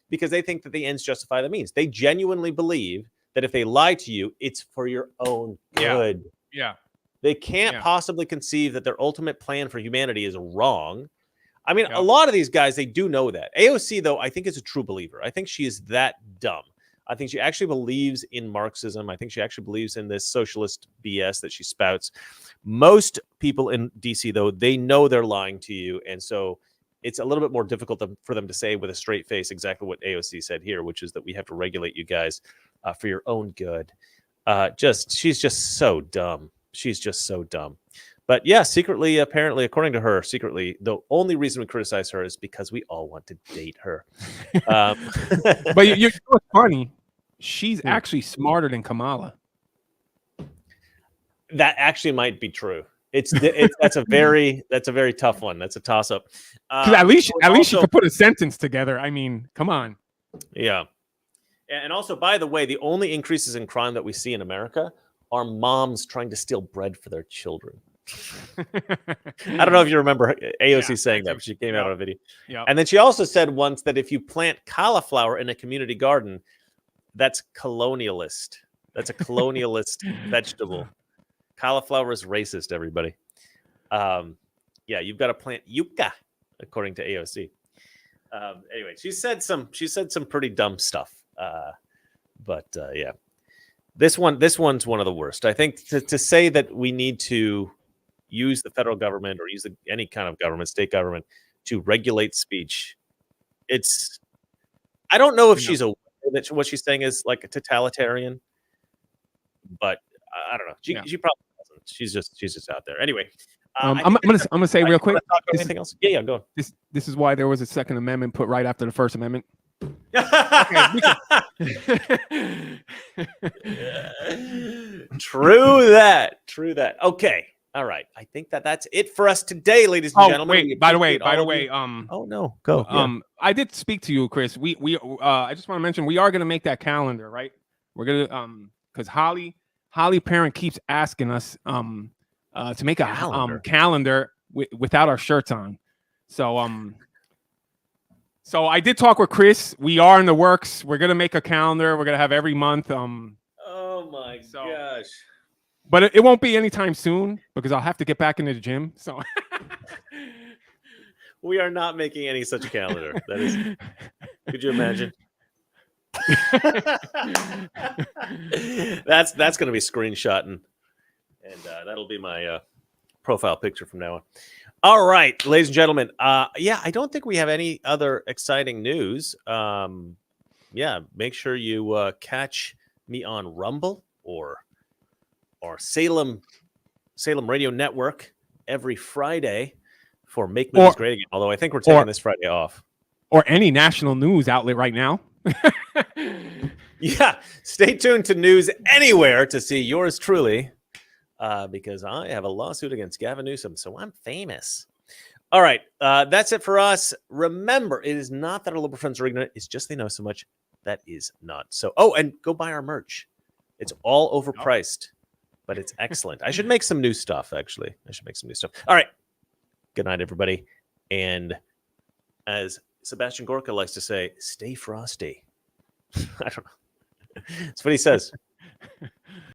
because they think that the ends justify the means. They genuinely believe that if they lie to you, it's for your own good. Yeah. They can't possibly conceive that their ultimate plan for humanity is wrong. I mean, a lot of these guys, they do know that. AOC, though, I think is a true believer. I think she is that dumb. I think she actually believes in Marxism. I think she actually believes in this socialist BS that she spouts. Most people in DC, though, they know they're lying to you. And so it's a little bit more difficult for them to say with a straight face exactly what AOC said here, which is that we have to regulate you guys for your own good. She's just so dumb. She's just so dumb. But yeah, secretly, apparently, according to her, secretly, the only reason we criticize her is because we all want to date her. But you know what's funny? She's actually smarter than Kamala. That actually might be true. That's a very tough one. That's a toss up. At least she could put a sentence together. I mean, come on. Yeah. And also, by the way, the only increases in crime that we see in America are moms trying to steal bread for their children. I don't know if you remember AOC saying that, but she came out on a video. And then she also said once that if you plant cauliflower in a community garden, that's colonialist. That's a colonialist vegetable. Cauliflower is racist, everybody. You've got to plant yucca, according to AOC. Anyway, she said some pretty dumb stuff. This one's one of the worst. I think to say that we need to use the federal government or use any kind of government, state government, to regulate speech. I don't know if she's aware that what she's saying is like a totalitarian, but I don't know. She probably doesn't. She's just out there. Anyway, I'm gonna say real quick. Anything else? Yeah, go on. This is why there was a Second Amendment put right after the First Amendment. True that. Okay. All right. I think that's it for us today, ladies and gentlemen. Wait, by the way, oh no, go. I did speak to you, Chris. We I just want to mention we are gonna make that calendar, right? We're gonna because Holly Parent keeps asking us to make a calendar without our shirts on. So I did talk with Chris. We are in the works. We're gonna make a calendar. We're gonna have every month. Oh my gosh. But it won't be anytime soon because I'll have to get back into the gym. So we are not making any such calendar. That is. Could you imagine? That's going to be screenshotting, and that'll be my profile picture from now on. All right, ladies and gentlemen. I don't think we have any other exciting news. Make sure you catch me on Rumble or Salem Radio Network every Friday for Make Movies Great Again. Although I think we're taking this Friday off. Or any national news outlet right now. Yeah, stay tuned to News Anywhere to see yours truly, because I have a lawsuit against Gavin Newsom, so I'm famous. All right, that's it for us. Remember, it is not that our liberal friends are ignorant. It's just they know so much. That is not so. Oh, and go buy our merch. It's all overpriced, but it's excellent. I should make some new stuff, actually. All right. Good night, everybody. And as Sebastian Gorka likes to say, stay frosty. I don't know. That's what he says.